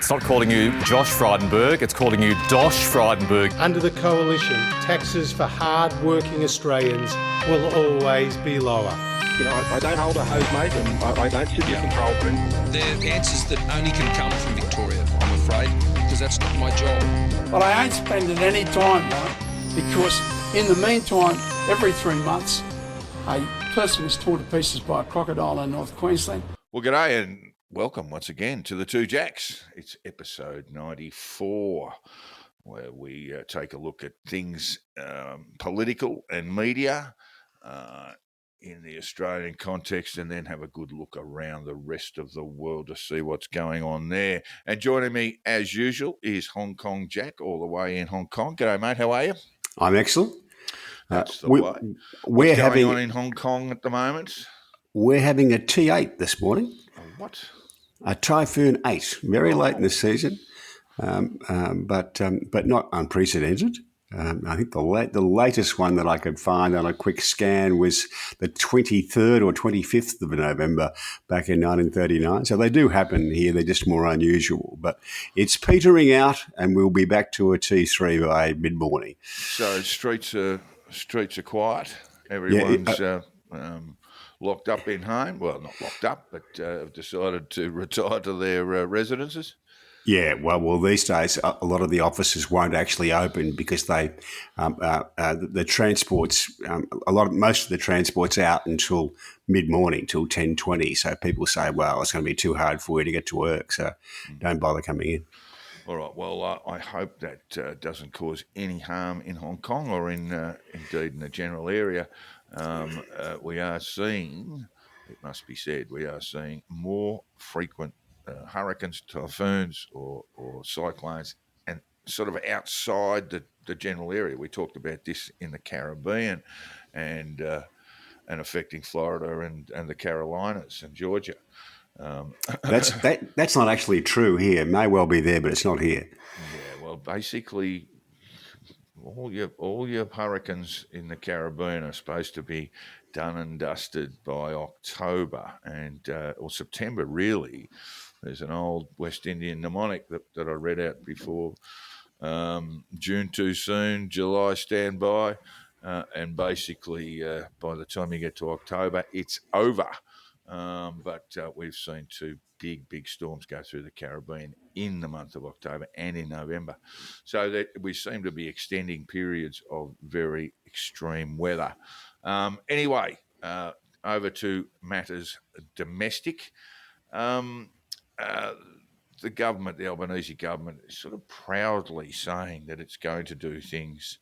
It's not calling you Josh Frydenberg, it's calling you Dosh Frydenberg. Under the Coalition, taxes for hard-working Australians will always be lower. You know, I don't hold a hose, mate, and I don't sit in the control room. They're answers that only can come from Victoria, I'm afraid, because that's not my job. But I ain't spending any time, mate, because in the meantime, every 3 months, a person is torn to pieces by a crocodile in North Queensland. Well, g'day and welcome once again to the Two Jacks. It's episode 94, where we take a look at things political and media in the Australian context, and then have a good look around the rest of the world to see what's going on there. And joining me, as usual, is Hong Kong Jack, all the way in Hong Kong. G'day, mate. How are you? I'm excellent. That's the way. What's going on in Hong Kong at the moment? We're having a T8 this morning. What? A Typhoon 8, very late in the season, but not unprecedented. I think the latest one that I could find on a quick scan was the 23rd or 25th of November back in 1939. So they do happen here. They're just more unusual. But it's petering out, and we'll be back to a T3 by mid-morning. So streets are quiet. Everyone's locked up in home. Well, not locked up, but have decided to retire to their residences. Yeah, well, these days a lot of the offices won't actually open because the transport's most of the transport's out until mid-morning, till 10:20. So people say, well, it's going to be too hard for you to get to work, so don't bother coming in. All right. Well, I hope that doesn't cause any harm in Hong Kong or indeed in the general area. We are seeing, it must be said, more frequent hurricanes, typhoons or cyclones, and sort of outside the general area. We talked about this in the Caribbean and affecting Florida and the Carolinas and Georgia. That's not actually true here. It may well be there, but it's not here. Yeah, well, basically, all your hurricanes in the Caribbean are supposed to be done and dusted by October or September, really. There's an old West Indian mnemonic that I read out before. June too soon, July stand by, and basically by the time you get to October, it's over. But we've seen two big storms go through the Caribbean in the month of October and in November. So that we seem to be extending periods of very extreme weather. Anyway, over to matters domestic. The government, the Albanese government, is sort of proudly saying that it's going to do things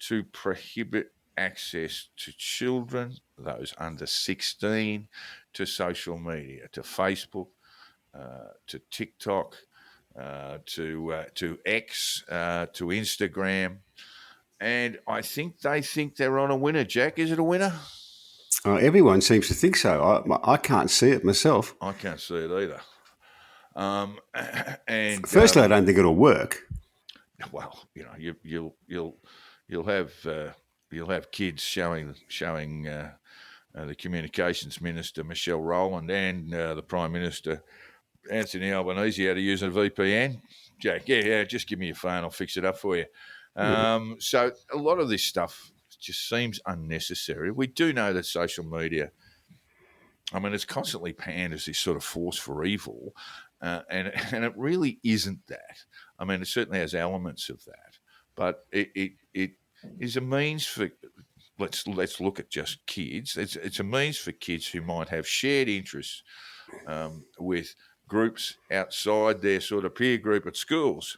to prohibit access to children, those under 16, to social media, to Facebook, to TikTok, to X, to Instagram. And I think they think they're on a winner. Jack, is it a winner? Everyone seems to think so. I can't see it myself. I can't see it either. Firstly, I don't think it'll work. Well, you know, you'll have kids showing the Communications Minister Michelle Rowland and the Prime Minister Anthony Albanese how to use a VPN. Jack, yeah, just give me your phone, I'll fix it up for you. So a lot of this stuff just seems unnecessary. We do know that social media, I mean, it's constantly panned as this sort of force for evil, and it really isn't that. I mean, it certainly has elements of that, but it is a means for, let's look at just kids. It's a means for kids who might have shared interests with groups outside their sort of peer group at schools.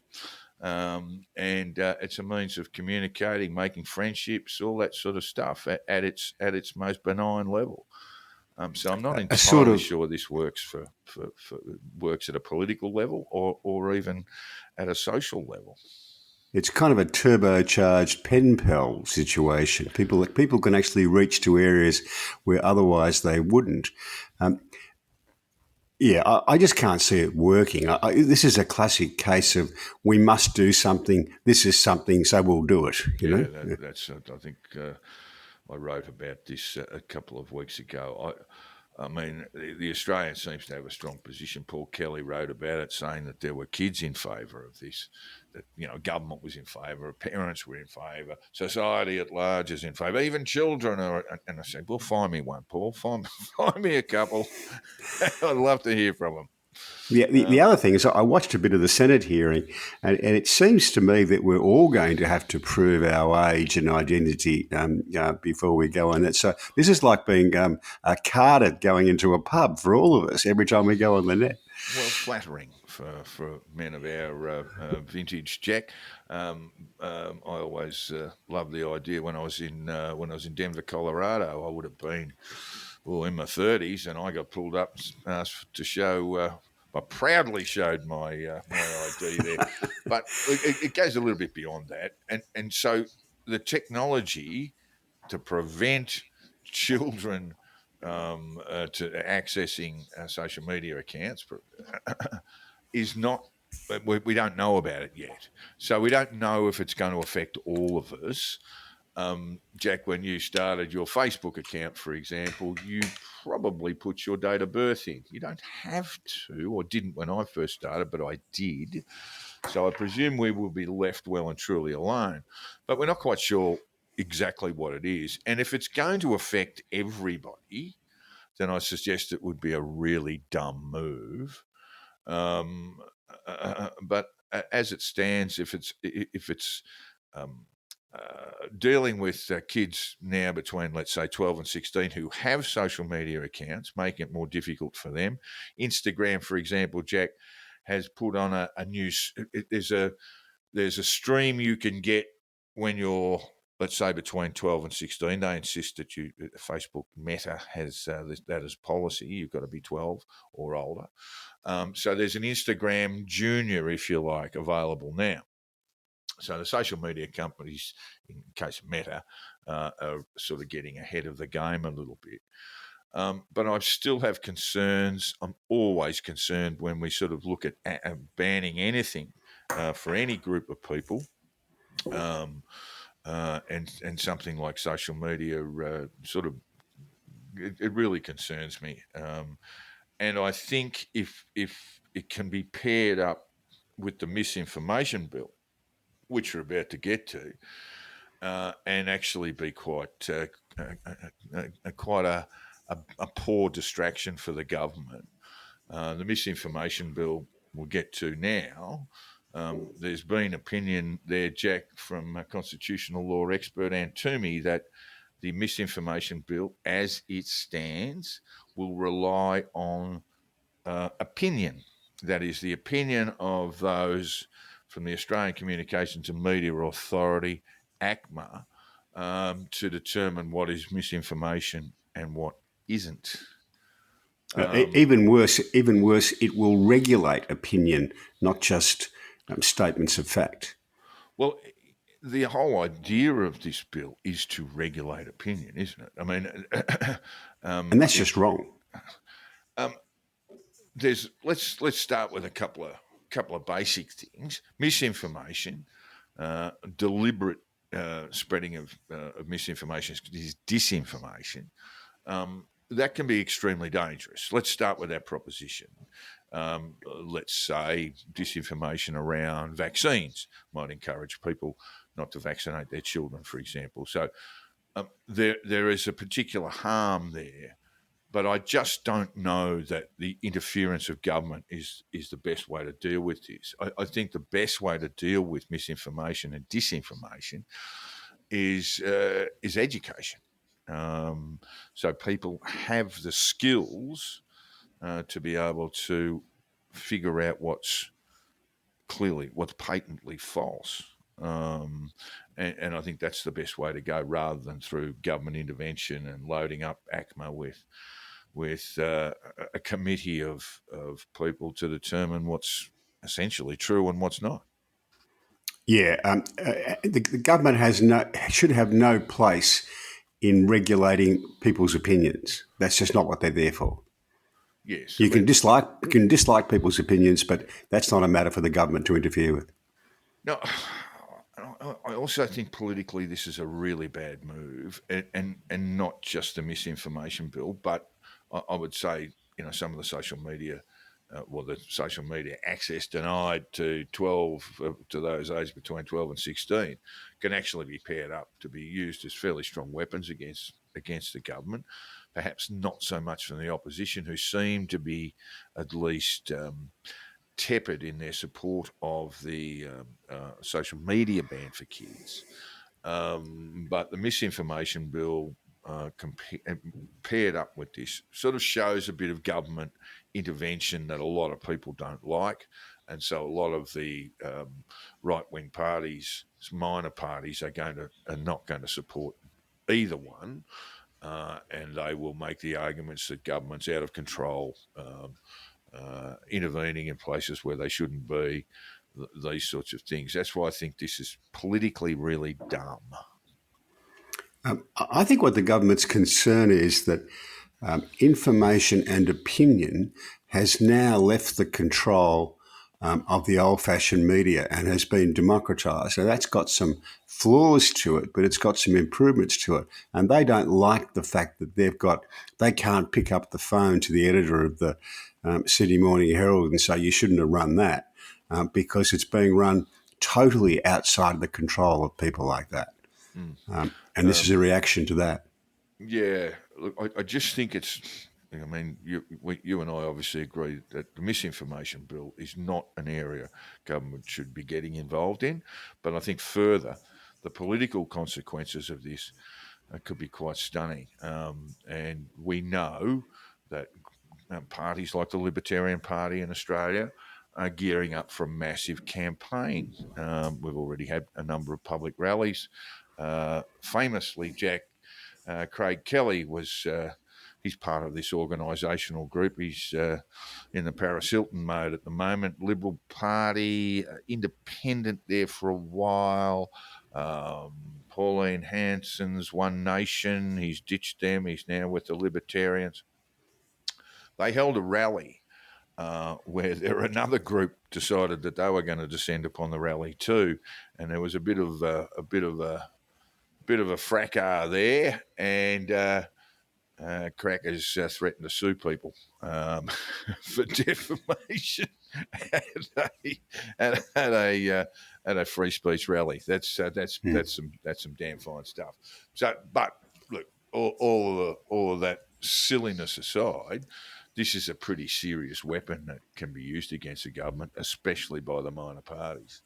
And it's a means of communicating, making friendships, all that sort of stuff at its most benign level. So I'm not entirely sure this works for works at a political level or even at a social level. It's kind of a turbocharged pen pal situation. People can actually reach to areas where otherwise they wouldn't. I just can't see it working. This is a classic case of we must do something. This is something, so we'll do it. You know? That's. I think I wrote about this a couple of weeks ago. I mean, the Australian seems to have a strong position. Paul Kelly wrote about it, saying that there were kids in favour of this, that, government was in favour, parents were in favour, society at large is in favour, even children are. And I said, well, find me one, Paul. Find me a couple. I'd love to hear from them. The other thing is, I watched a bit of the Senate hearing, and it seems to me that we're all going to have to prove our age and identity before we go on it. So this is like being carded going into a pub for all of us every time we go on the net. Well, flattering for men of our vintage, Jack. I always loved the idea when I was in Denver, Colorado. I would have been in my 30s, and I got pulled up and asked to show. I proudly showed my ID there, but it goes a little bit beyond that, and so the technology to prevent children to accessing social media accounts is not. We don't know about it yet, so we don't know if it's going to affect all of us. Jack, when you started your Facebook account, for example, you probably put your date of birth in. You don't have to, or didn't when I first started, but I did. So I presume we will be left well and truly alone. But we're not quite sure exactly what it is. And if it's going to affect everybody, then I suggest it would be a really dumb move. But as it stands, if it's dealing with kids now between, let's say, 12 and 16 who have social media accounts, making it more difficult for them. Instagram, for example, Jack, has put on a new. There's a stream you can get when you're, let's say, between 12 and 16. They insist that Facebook Meta has that as policy. You've got to be 12 or older. So there's an Instagram Junior, if you like, available now. So the social media companies, in case of Meta, are sort of getting ahead of the game a little bit. But I still have concerns. I'm always concerned when we sort of look at banning anything for any group of people, and something like social media sort of it really concerns me. And I think if it can be paired up with the misinformation bill, which we're about to get to, and actually be quite a poor distraction for the government. The misinformation bill we'll get to now. There's been opinion there, Jack, from a constitutional law expert Ann Toomey, that the misinformation bill, as it stands, will rely on opinion. That is, the opinion of those from the Australian Communications and Media Authority, ACMA, to determine what is misinformation and what isn't. Even worse, it will regulate opinion, not just statements of fact. Well, the whole idea of this bill is to regulate opinion, isn't it? I mean, and that's just wrong. Let's start with a couple of basic things. Misinformation, deliberate spreading of misinformation is disinformation. That can be extremely dangerous. Let's start with that proposition. Let's say disinformation around vaccines might encourage people not to vaccinate their children, for example. So there is a particular harm there. But I just don't know that the interference of government is the best way to deal with this. I think the best way to deal with misinformation and disinformation is education. So people have the skills to be able to figure out what's patently false. And I think that's the best way to go, rather than through government intervention and loading up ACMA with a committee of people to determine what's essentially true and what's not. Yeah, the government should have no place in regulating people's opinions. That's just not what they're there for. Yes, you can dislike people's opinions, but that's not a matter for the government to interfere with. No, I also think politically this is a really bad move, and not just the misinformation bill, but I would say, some of the social media, the social media access denied to to those aged between 12 and 16 can actually be paired up to be used as fairly strong weapons against the government. Perhaps not so much from the opposition, who seem to be at least tepid in their support of the social media ban for kids. But the misinformation bill paired up with this sort of shows a bit of government intervention that a lot of people don't like. And so a lot of the right-wing parties, minor parties, are not going to support either one. And they will make the arguments that government's out of control, intervening in places where they shouldn't be, these sorts of things. That's why I think this is politically really dumb. I think what the government's concern is that information and opinion has now left the control of the old-fashioned media and has been democratised. So that's got some flaws to it, but it's got some improvements to it. And they don't like the fact that they can't pick up the phone to the editor of the Sydney Morning Herald and say, you shouldn't have run that, because it's being run totally outside the control of people like that. And this is a reaction to that. Yeah, look, I just think it's. I mean, you and I obviously agree that the misinformation bill is not an area government should be getting involved in. But I think further, the political consequences of this could be quite stunning. And we know that parties like the Libertarian Party in Australia are gearing up for a massive campaign. We've already had a number of public rallies. Famously, Craig Kelly he's part of this organisational group. He's in the Paris Hilton mode at the moment. Liberal Party, independent there for a while. Pauline Hanson's One Nation. He's ditched them. He's now with the Libertarians. They held a rally where another group decided that they were going to descend upon the rally too, and there was a bit of a fracas there, and crackers threatened to sue people for defamation at a free speech rally. That's some damn fine stuff. So, but look, all of that silliness aside, this is a pretty serious weapon that can be used against the government, especially by the minor parties.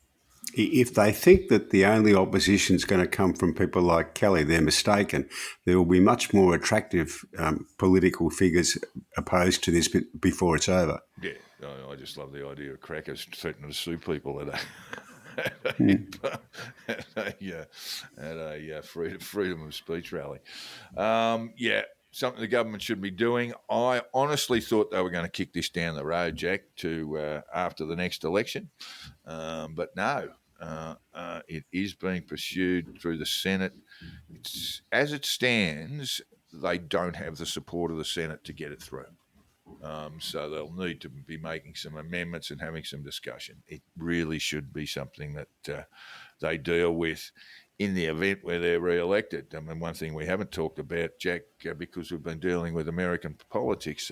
If they think that the only opposition is going to come from people like Kelly, they're mistaken. There will be much more attractive political figures opposed to this before it's over. Yeah, I just love the idea of crackers threatening to sue people at a freedom of speech rally. Something the government should be doing. I honestly thought they were going to kick this down the road, Jack, to after the next election. But no, it is being pursued through the Senate. As it stands, they don't have the support of the Senate to get it through. So they'll need to be making some amendments and having some discussion. It really should be something that they deal with in the event where they're re-elected. I mean, one thing we haven't talked about, Jack, because we've been dealing with American politics,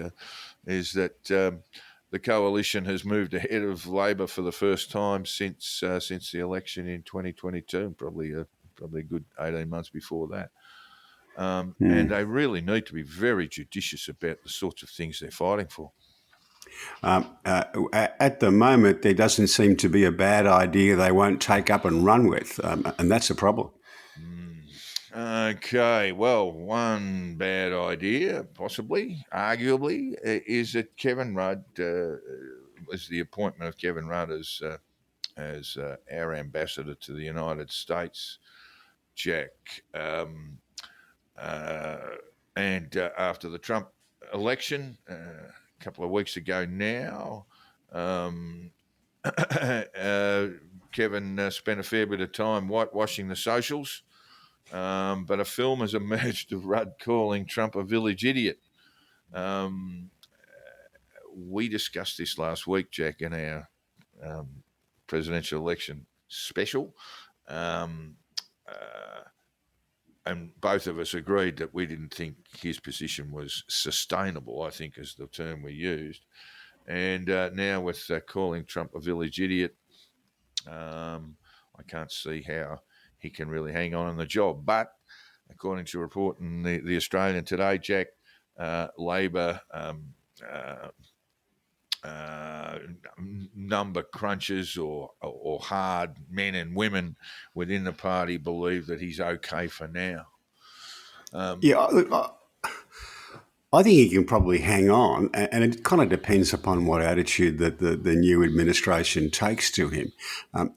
is that the coalition has moved ahead of Labor for the first time since the election in 2022, and probably a good 18 months before that. And they really need to be very judicious about the sorts of things they're fighting for. At the moment, there doesn't seem to be a bad idea they won't take up and run with, and that's a problem. Okay, well, one bad idea, possibly, arguably, is that Kevin Rudd, was the appointment of Kevin Rudd as our ambassador to the United States, Jack. And after the Trump election, a couple of weeks ago now, Kevin spent a fair bit of time whitewashing the socials, but a film has emerged of Rudd calling Trump a village idiot. We discussed this last week, Jack, in our presidential election special. and both of us agreed that we didn't think his position was sustainable, I think is the term we used. And now with calling Trump a village idiot, I can't see how he can really hang on in the job. But according to a report in the Australian today, Jack, Labor number crunchers or hard men and women within the party believe that he's okay for now. Yeah, look, I think he can probably hang on, and it kind of depends upon what attitude that the new administration takes to him.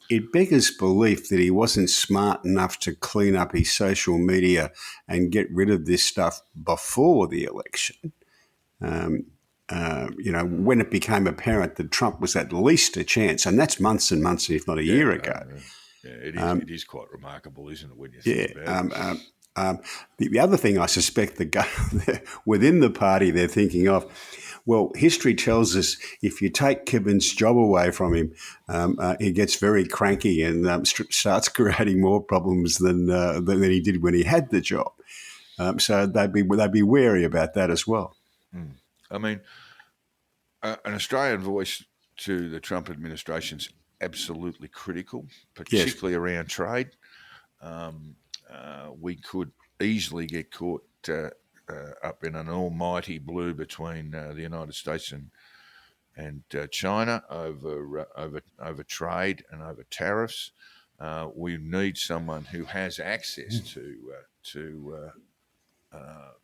It beggars belief that he wasn't smart enough to clean up his social media and get rid of this stuff before the election. When it became apparent that Trump was at least a chance, and that's months and months, if not a year ago. It is quite remarkable, isn't it, when you think about it? The other thing I suspect within the party they're thinking of, well, history tells us if you take Kevin's job away from him, he gets very cranky and starts creating more problems than he did when he had the job. So they'd be wary about that as well. I mean, an Australian voice to the Trump administration's absolutely critical, particularly around trade. We could easily get caught up in an almighty blue between the United States and China over trade and over tariffs. We need someone who has access to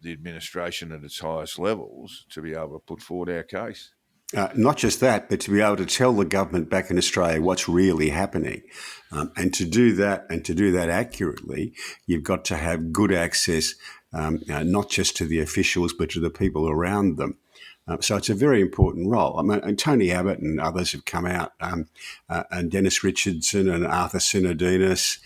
the administration at its highest levels to be able to put forward our case. Not just that, but to be able to tell the government back in Australia what's really happening. And to do that accurately, you've got to have good access, not just to the officials, but to the people around them. So it's a very important role. I mean, and Tony Abbott and others have come out, and Dennis Richardson and Arthur Sinodinos,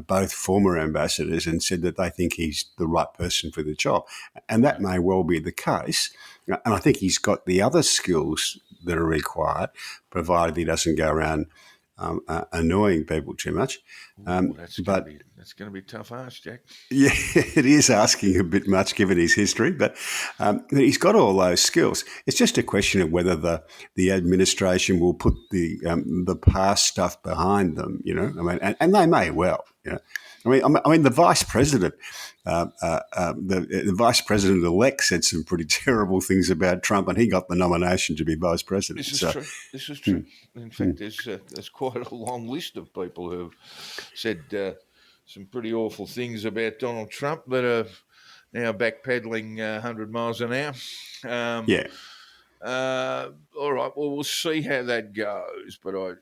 both former ambassadors, and said that they think he's the right person for the job. And that may well be the case. And I think he's got the other skills that are required, provided he doesn't go around annoying people too much. That's going to be tough ask, Jack. Yeah, it is asking a bit much given his history, but he's got all those skills. It's just a question of whether the administration will put the past stuff behind them. I mean, and they may well. I mean, the vice president, the vice president elect said some pretty terrible things about Trump, and he got the nomination to be vice president. This is true. In fact, there's quite a long list of people who've said some pretty awful things about Donald Trump that are now backpedaling 100 miles an hour. All right. Well, we'll see how that goes. But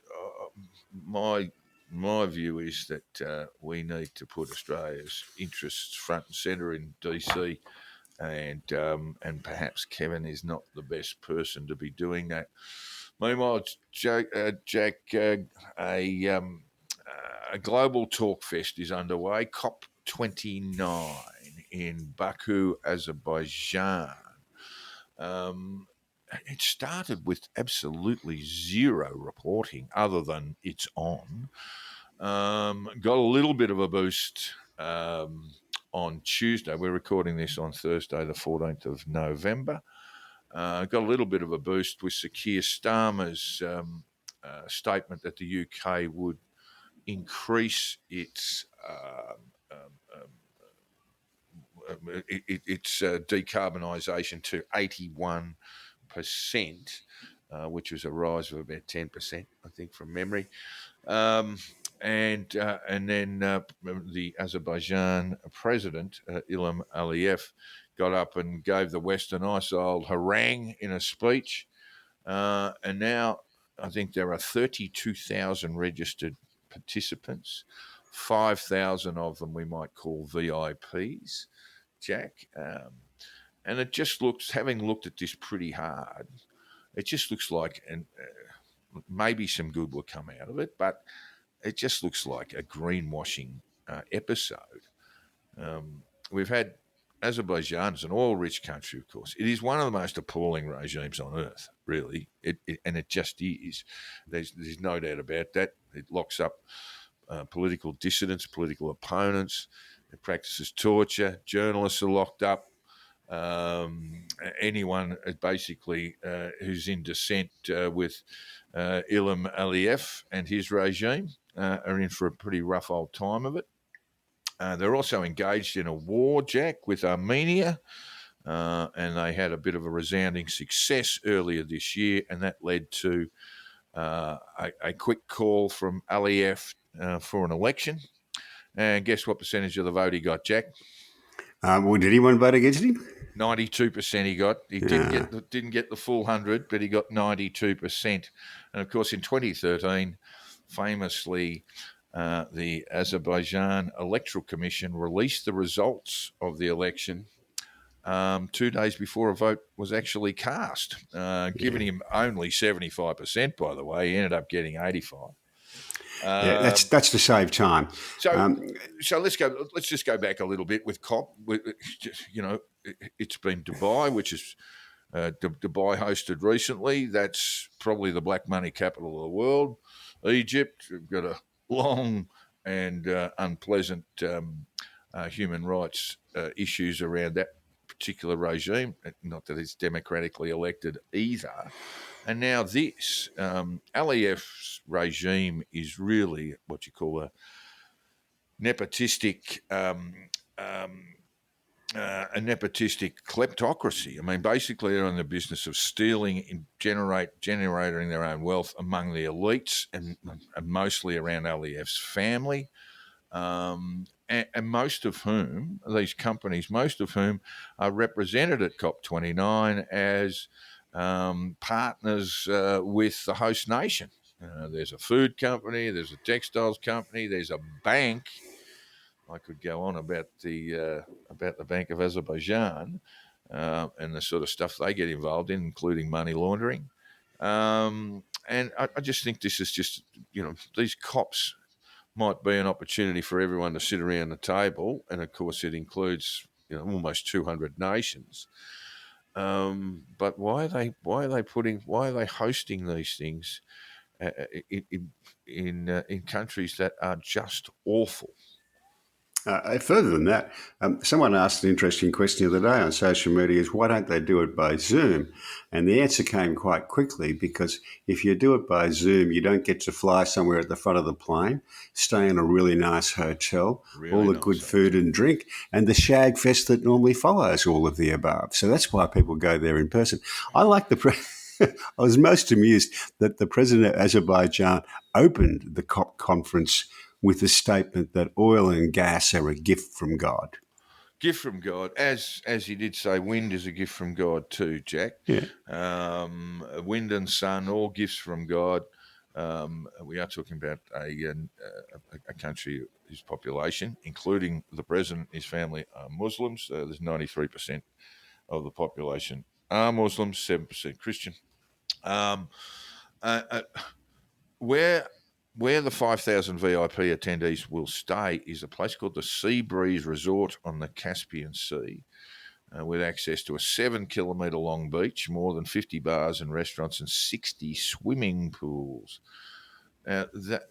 my view is that we need to put Australia's interests front and centre in DC, and perhaps Kevin is not the best person to be doing that. Meanwhile, Jack, a global talk fest is underway, COP29 in Baku, Azerbaijan. It started with absolutely zero reporting other than it's on. Got a little bit of a boost on Tuesday. We're recording this on Thursday, the 14th of November. Got a little bit of a boost with Sir Keir Starmer's statement that the UK would increase its decarbonisation to 81%, which was a rise of about 10%, I think, from memory. And then the Azerbaijan president, Ilham Aliyev, got up and gave the West a nice old harangue in a speech. And now I think there are 32,000 registered participants, 5,000 of them we might call VIPs, Jack. And it just looks, having looked at this pretty hard, it just looks like, and maybe some good will come out of it, but it just looks like a greenwashing episode. We've had Azerbaijan is an oil-rich country, of course. It is one of the most appalling regimes on earth, really, and it just is. There's no doubt about that. It locks up political dissidents, political opponents. It practices torture. Journalists are locked up. Anyone basically who's in dissent with Ilham Aliyev and his regime are in for a pretty rough old time of it. They're also engaged in a war, Jack, with Armenia, and they had a bit of a resounding success earlier this year, and that led to a quick call from Aliyev for an election. And guess what percentage of the vote he got, Jack? Well, did anyone vote against him? 92% he got. He didn't get the full 100, but he got 92%. And of course, in 2013, famously, the Azerbaijan Electoral Commission released the results of the election 2 days before a vote was actually cast, giving him only 75%. By the way, he ended up getting 85%. Yeah, that's to save time. So let's go. Let's just go back a little bit with COP. You know, it's been Dubai, which is Dubai hosted recently. That's probably the black money capital of the world. Egypt, we've got a long and unpleasant human rights issues around that particular regime. Not that it's democratically elected either. And now this, Aliyev's regime is really what you call a nepotistic kleptocracy. I mean, basically they're in the business of stealing and generating their own wealth among the elites and mostly around Aliyev's family. And most of whom, these companies, most of whom are represented at COP29 as partners with the host nation. There's a food company, there's a textiles company, there's a bank. I could go on about the Bank of Azerbaijan and the sort of stuff they get involved in, including money laundering. And I just think this is just, these COPs might be an opportunity for everyone to sit around the table, and of course it includes almost 200 nations. But why are they hosting these things in countries that are just awful? Further than that, someone asked an interesting question the other day on social media is why don't they do it by Zoom? And the answer came quite quickly, because if you do it by Zoom, you don't get to fly somewhere at the front of the plane, stay in a really nice hotel, all the good food and drink, and the shag fest that normally follows all of the above. So that's why people go there in person. I like I was most amused that the president of Azerbaijan opened the COP conference with the statement that oil and gas are a gift from God. Gift from God, as he did say, wind is a gift from God too, Jack. Yeah. Wind and sun, all gifts from God. We are talking about a country whose population, including the president and his family, are Muslims. There's 93% of the population are Muslims, 7% Christian. Where the 5,000 VIP attendees will stay is a place called the Sea Breeze Resort on the Caspian Sea, with access to a 7-kilometre long beach, more than 50 bars and restaurants, and 60 swimming pools. That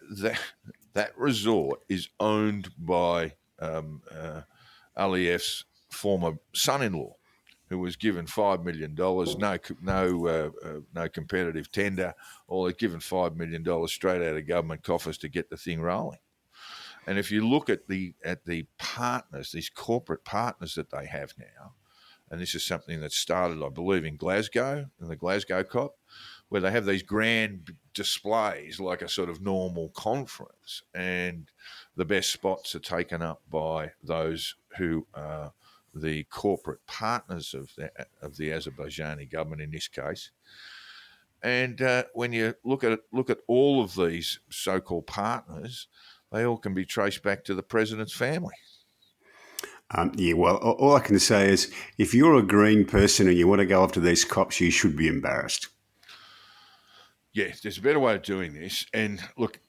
resort is owned by Aliyev's former son-in-law, who was given $5 million, no competitive tender, or they're given $5 million straight out of government coffers to get the thing rolling. And if you look at the partners, these corporate partners that they have now, and this is something that started, I believe, in Glasgow, in the Glasgow COP, where they have these grand displays like a sort of normal conference, and the best spots are taken up by those who are the corporate partners of the Azerbaijani government in this case. And when you look at all of these so-called partners, they all can be traced back to the president's family. Well, all I can say is if you're a green person and you want to go after these cops, you should be embarrassed. Yeah, there's a better way of doing this. And look,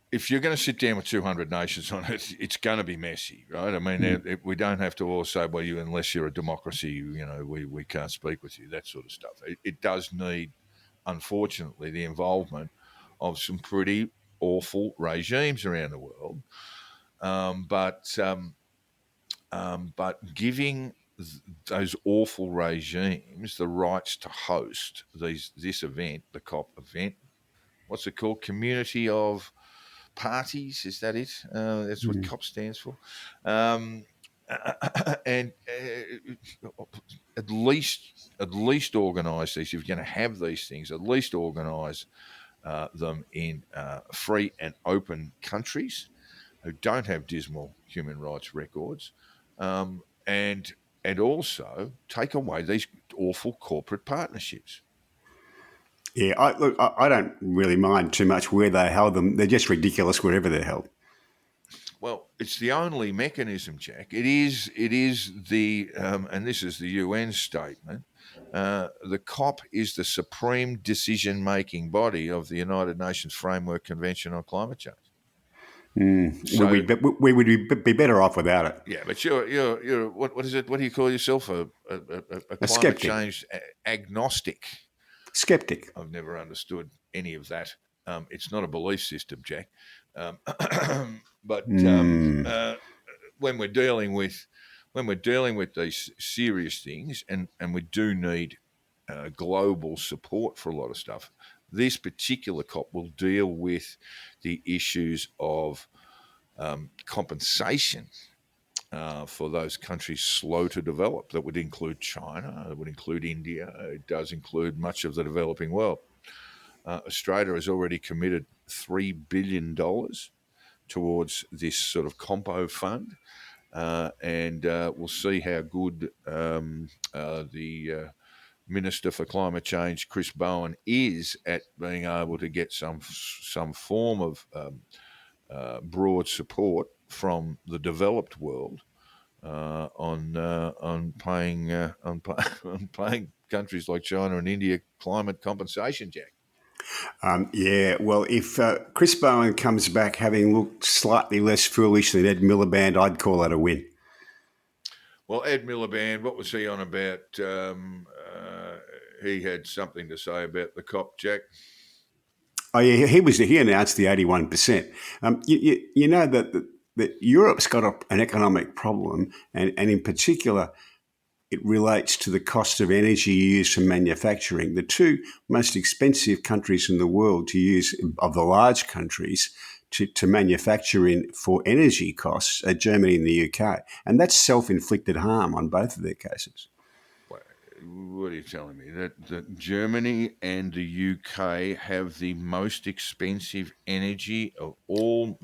if you're going to sit down with 200 nations on it, it's going to be messy, right? I mean, we don't have to all say, well, unless you're a democracy, we can't speak with you, that sort of stuff. It does need, unfortunately, the involvement of some pretty awful regimes around the world. But but giving those awful regimes the rights to host this event, the COP event. What's it called? Community of Parties, is that it? That's what COP stands for. And at least organise these. If you're going to have these things, at least organise them in free and open countries who don't have dismal human rights records, and also take away these awful corporate partnerships. Yeah, I don't really mind too much where they held them. They're just ridiculous wherever they're held. Well, it's the only mechanism, Jack. It is the and this is the UN statement. The COP is the supreme decision-making body of the United Nations Framework Convention on Climate Change. So we would be better off without it. yeah, but you're what is it? What do you call yourself? A climate skeptic. change agnostic. Skeptic. I've never understood any of that. It's not a belief system, Jack. But when we're dealing with these serious things, and we do need global support for a lot of stuff, this particular COP will deal with the issues of compensation for those countries slow to develop. That would include China. It would include India. It does include much of the developing world. Australia has already committed $3 billion towards this sort of compo fund, and we'll see how good the Minister for Climate Change, Chris Bowen, is at being able to get some form of broad support from the developed world on paying countries like China and India climate compensation, Jack. Yeah, well, if Chris Bowen comes back having looked slightly less foolish than Ed Miliband, I'd call that a win. Well, Ed Miliband, what was he on about? He had something to say about the COP, Jack. Oh yeah, he announced the 81%. You know that Europe's got an economic problem, and in particular, it relates to the cost of energy used for manufacturing. The two most expensive countries in the world to use, of the large countries, to manufacture in for energy costs are Germany and the UK. And that's self-inflicted harm on both of their cases. What are you telling me? That Germany and the UK have the most expensive energy of all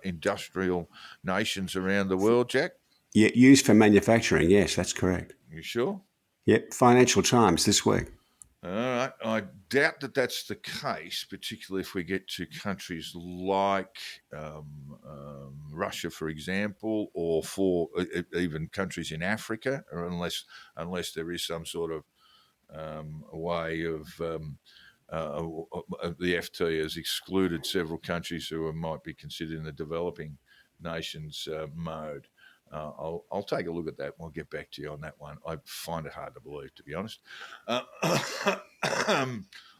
industrial nations around the world, Jack? Yeah, used for manufacturing, yes, that's correct. You sure? Yep, Financial Times this week. All right. I doubt that that's the case, particularly if we get to countries like Russia, for example, or for even countries in Africa, or unless there is some sort of way of the FT has excluded several countries who might be considered in the developing nations mode. I'll take a look at that. We'll get back to you on that one. I find it hard to believe, to be honest.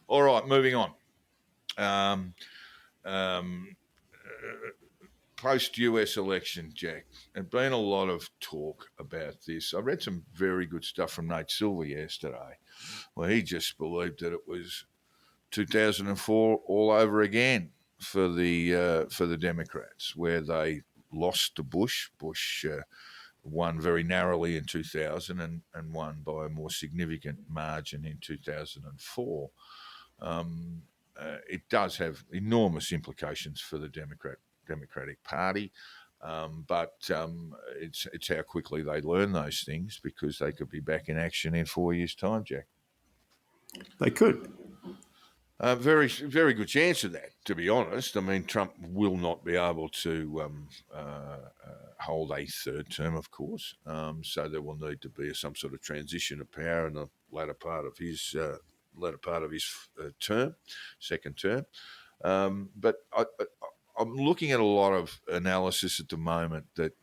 All right, moving on. Post-US election, Jack, there's been a lot of talk about this. I read some very good stuff from Nate Silver yesterday, where he just believed that it was 2004 all over again for the Democrats, where they lost to Bush. Bush won very narrowly in 2000 and won by a more significant margin in 2004. It does have enormous implications for the Democratic Party, but it's how quickly they learn those things, because they could be back in action in 4 years' time, Jack. They could. Very, very good chance of that, to be honest. I mean, Trump will not be able to hold a third term, of course. So there will need to be some sort of transition of power in the latter part of his term, second term. But I'm looking at a lot of analysis at the moment that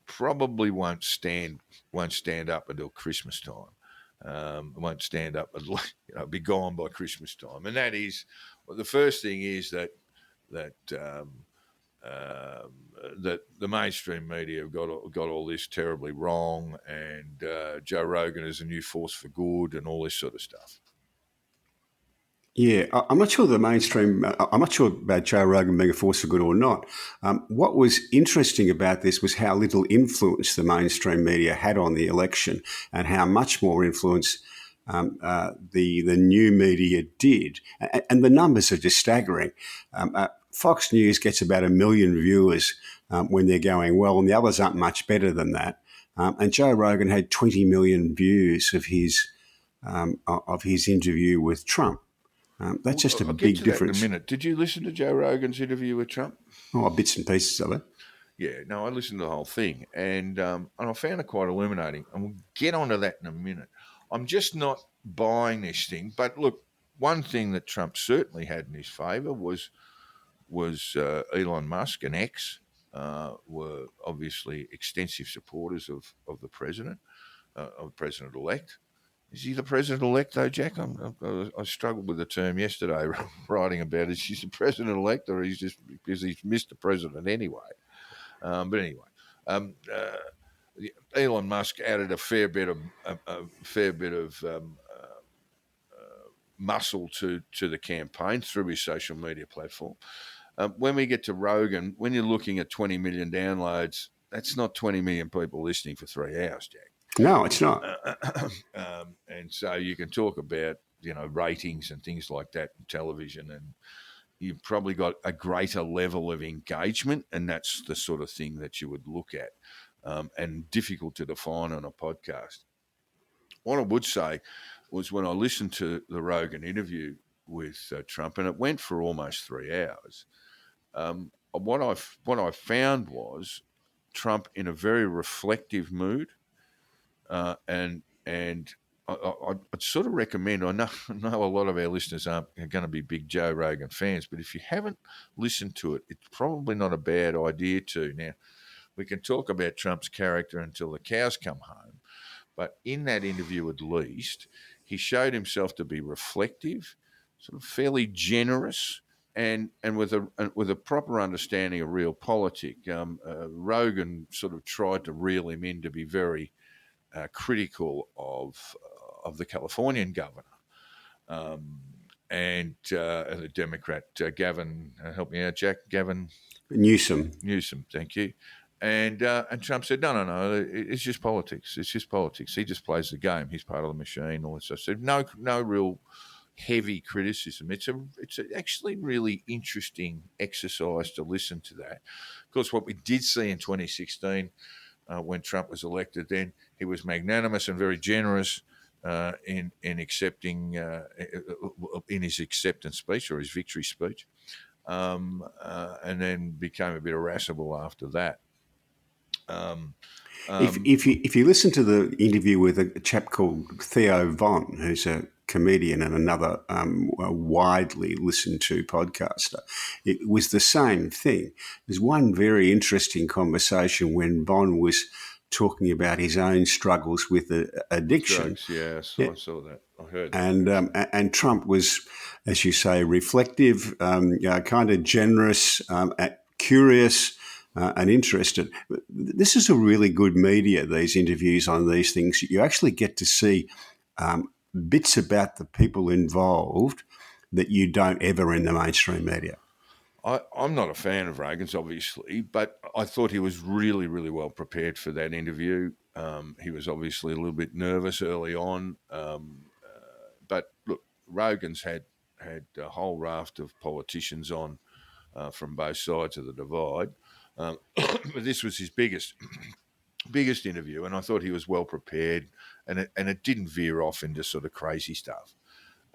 probably won't stand up until Christmas time. Won't stand up, be gone by Christmas time. And that is, well, the first thing is that that the mainstream media have got all this terribly wrong, and Joe Rogan is a new force for good, and all this sort of stuff. Yeah, I'm not sure the mainstream. I'm not sure about Joe Rogan being a force for good or not. What was interesting about this was how little influence the mainstream media had on the election, and how much more influence the new media did. And the numbers are just staggering. Fox News gets about 1 million viewers when they're going well, and the others aren't much better than that. And Joe Rogan had 20 million views of his interview with Trump. That's just a I'll big get to difference. that in a minute. Did you listen to Joe Rogan's interview with Trump? Oh, bits and pieces of it. Yeah, no, I listened to the whole thing, and I found it quite illuminating. And we'll get onto that in a minute. I'm just not buying this thing. But look, one thing that Trump certainly had in his favour was Elon Musk and X were obviously extensive supporters of the president, of President-elect. Is he the president-elect, though, Jack? I struggled with the term yesterday, writing about it. Is he the president-elect, or he's just because he's Mr. President anyway? But anyway, Elon Musk added a fair bit of muscle to the campaign through his social media platform. When we get to Rogan, when you're looking at 20 million downloads, that's not 20 million people listening for 3 hours, Jack. No, it's not. And so you can talk about, ratings and things like that in television, and you've probably got a greater level of engagement, and that's the sort of thing that you would look at, and difficult to define on a podcast. What I would say was when I listened to the Rogan interview with Trump, and it went for almost 3 hours, what I found was Trump in a very reflective mood, and I'd sort of recommend. I know a lot of our listeners are going to be big Joe Rogan fans, but if you haven't listened to it, it's probably not a bad idea to. Now, we can talk about Trump's character until the cows come home, but in that interview, at least, he showed himself to be reflective, sort of fairly generous, and with a proper understanding of realpolitik. Rogan sort of tried to reel him in to be very critical of the Californian governor, and the Democrat Gavin. Help me out, Jack. Gavin Newsom. Thank you. And Trump said, no, it's just politics. It's just politics. He just plays the game. He's part of the machine. All this stuff. So no real heavy criticism. It's actually really interesting exercise to listen to that. Of course, what we did see in 2016. When Trump was elected, then he was magnanimous and very generous in accepting in his acceptance speech or his victory speech, and then became a bit irascible after that. If you listen to the interview with a chap called Theo Von, who's a comedian and another widely listened to podcaster, it was the same thing. There's one very interesting conversation when Von was talking about his own struggles with addiction. Drugs, yes, yeah. I saw that. I heard that. And Trump was, as you say, reflective, kind of generous, curious, and interested. This is a really good media, these interviews on these things. You actually get to see bits about the people involved that you don't ever in the mainstream media. I'm not a fan of Rogan's, obviously, but I thought he was really, really well prepared for that interview. He was obviously a little bit nervous early on, but look, Rogan's had a whole raft of politicians on from both sides of the divide. But this was his biggest interview, and I thought he was well prepared, and it didn't veer off into sort of crazy stuff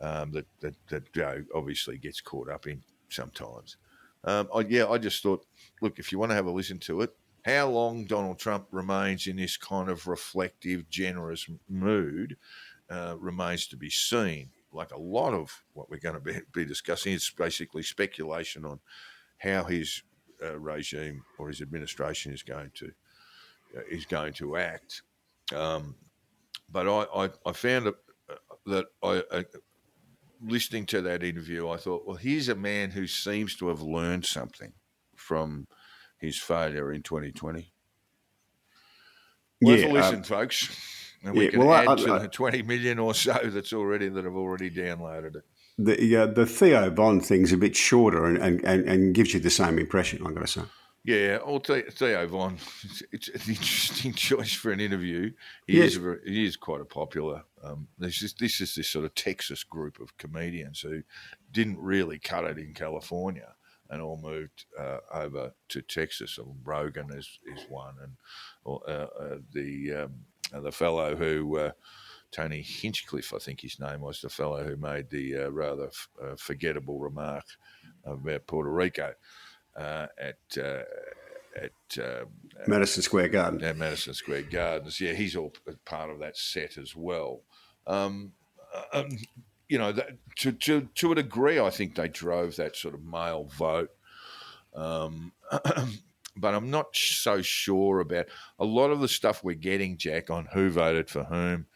that Joe obviously gets caught up in sometimes. I just thought, look, if you want to have a listen to it, how long Donald Trump remains in this kind of reflective, generous mood remains to be seen. Like a lot of what we're going to be discussing is basically speculation on how his regime or his administration is going to act. But I found that listening to that interview, I thought, well, here's a man who seems to have learned something from his failure in 2020. Worth a listen, folks. And we can add to the 20 million or so that have already downloaded it. The Theo Von thing's a bit shorter and gives you the same impression, I've got to say. Yeah, Theo Von, it's an interesting choice for an interview. He is quite a popular. This is this sort of Texas group of comedians who didn't really cut it in California and all moved over to Texas. Rogan is one, and the fellow who Tony Hinchcliffe, I think his name was, the fellow who made the rather forgettable remark about Puerto Rico. At Madison Square Garden. At Madison Square Gardens. Yeah, he's all part of that set as well. You know, to a degree, I think they drove that sort of male vote. But I'm not so sure about a lot of the stuff we're getting, Jack, on who voted for whom.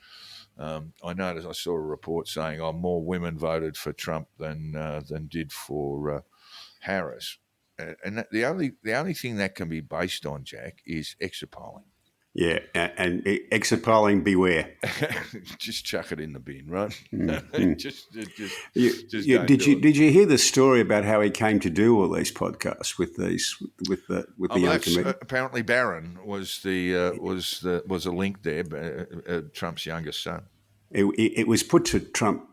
I noticed I saw a report saying more women voted for Trump than did for Harris. And the only thing that can be based on, Jack, is exit polling. Yeah, and exit polling, beware. Just chuck it in the bin, right? Just Did you hear the story about how he came to do all these podcasts with the young comedian? Apparently, Barron was a link there. Trump's youngest son. It was put to Trump,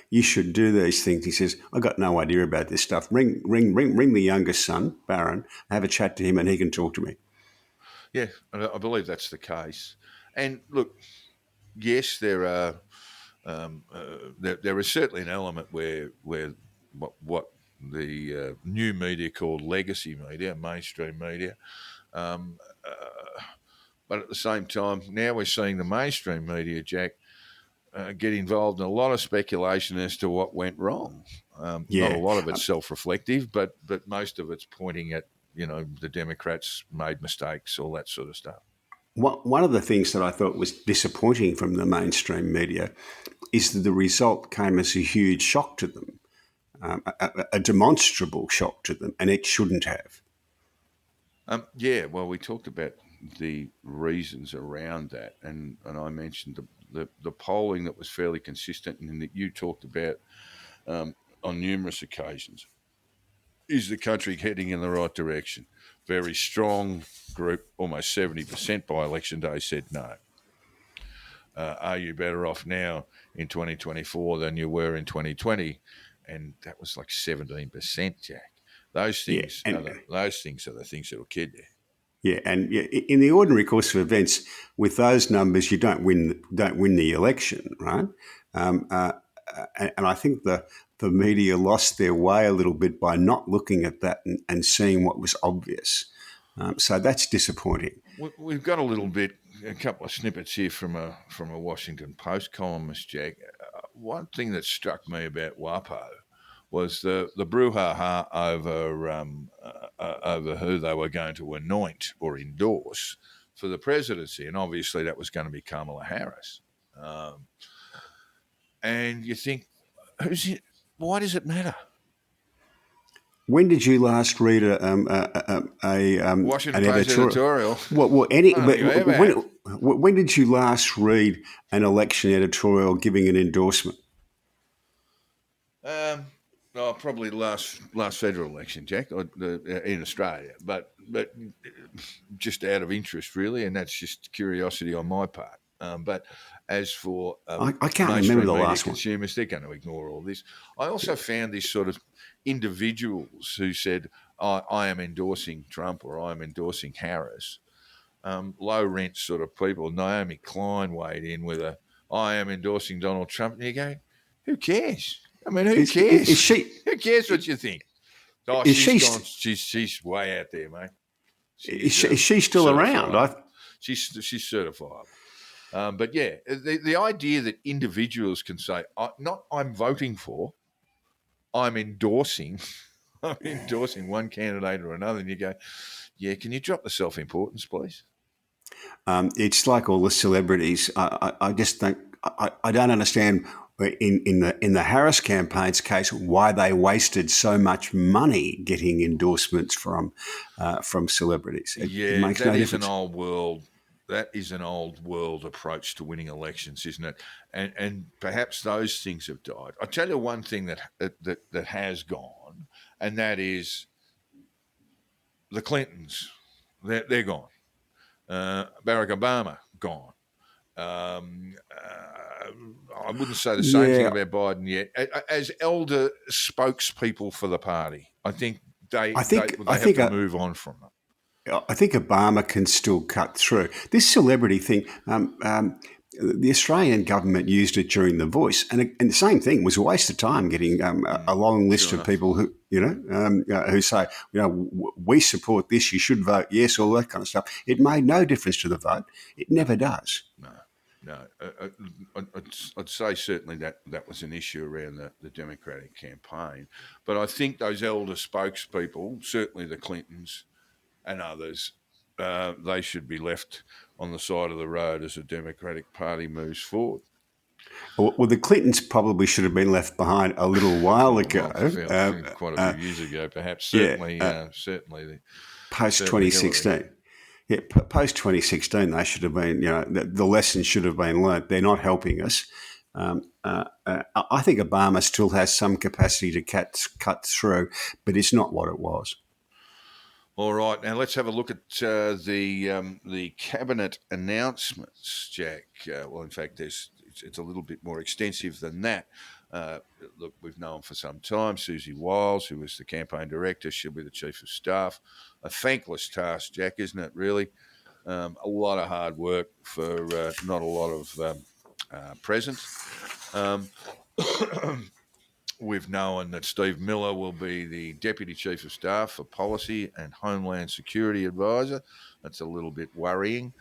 you should do these things. He says, I got no idea about this stuff. Ring the youngest son, Barron, have a chat to him and he can talk to me. Yeah, I believe that's the case. And look, yes, there is certainly an element where what the new media called legacy media, mainstream media, but at the same time, now we're seeing the mainstream media, Jack, get involved in a lot of speculation as to what went wrong. Not a lot of it's self-reflective, but most of it's pointing at, the Democrats made mistakes, all that sort of stuff. One of the things that I thought was disappointing from the mainstream media is that the result came as a huge shock to them, a demonstrable shock to them, and it shouldn't have. Well, we talked about the reasons around that, and I mentioned the polling that was fairly consistent and that you talked about on numerous occasions. Is the country heading in the right direction? Very strong group, almost 70% by election day said no. Are you better off now in 2024 than you were in 2020? And that was like 17%, Jack. Those things are the things that will kid you. Yeah, and in the ordinary course of events, with those numbers, you don't win the election, right? And I think the media lost their way a little bit by not looking at that and seeing what was obvious. So that's disappointing. We've got a couple of snippets here from a Washington Post columnist, Jack. One thing that struck me about WAPO was the brouhaha over who they were going to anoint or endorse for the presidency, and obviously that was going to be Kamala Harris. And you think, why does it matter? When did you last read a Washington Post editorial? When did you last read an election editorial giving an endorsement? Probably last federal election, Jack, in Australia, but just out of interest, really, and that's just curiosity on my part. But as for I can't remember the last one. Consumers, they're going to ignore all this. I also found this sort of individuals who said, I am endorsing Trump or I am endorsing Harris. Low rent sort of people. Naomi Klein weighed in with I am endorsing Donald Trump. And you go, who cares? I mean, who cares? Who cares what you think? She's way out there, mate. Is she still around? She's certified. But yeah, the idea that individuals can say, not I'm voting for, I'm endorsing one candidate or another, and you go, yeah, can you drop the self-importance, please? It's like all the celebrities. I just think I don't understand in the Harris campaign's case, why they wasted so much money getting endorsements from celebrities. It makes that no is an difference. old world. That is an old world approach to winning elections, isn't it? And perhaps those things have died. I'll tell you one thing that has gone, and that is the Clintons. They're gone. Barack Obama gone. I wouldn't say the same thing Yeah, about Biden yet. As elder spokespeople for the party, I think they I have think to move on from them. I think Obama can still cut through this celebrity thing. The Australian government used it during The Voice, and the same thing was a waste of time getting a long list Sure of enough. people who say, we support this, you should vote yes, all that kind of stuff. It made no difference to the vote. It never does. No. I'd say certainly that was an issue around the Democratic campaign. But I think those elder spokespeople, certainly the Clintons and others, they should be left on the side of the road as the Democratic Party moves forward. Well, the Clintons probably should have been left behind a little while ago. Quite a few years ago, perhaps. Yeah, Certainly post certainly Hillary. 2016. Yeah, post 2016, they should have been, the lessons should have been learnt. They're not helping us. I think Obama still has some capacity to cut through, but it's not what it was. All right, now let's have a look at the cabinet announcements, Jack. Well, in fact, it's a little bit more extensive than that. Look, we've known for some time Susie Wiles, who was the campaign director. She'll be the chief of staff. A thankless task, Jack, isn't it? Really, a lot of hard work for not a lot of presence. We've known that Steve Miller will be the Deputy Chief of Staff for Policy and Homeland Security Advisor. That's a little bit worrying.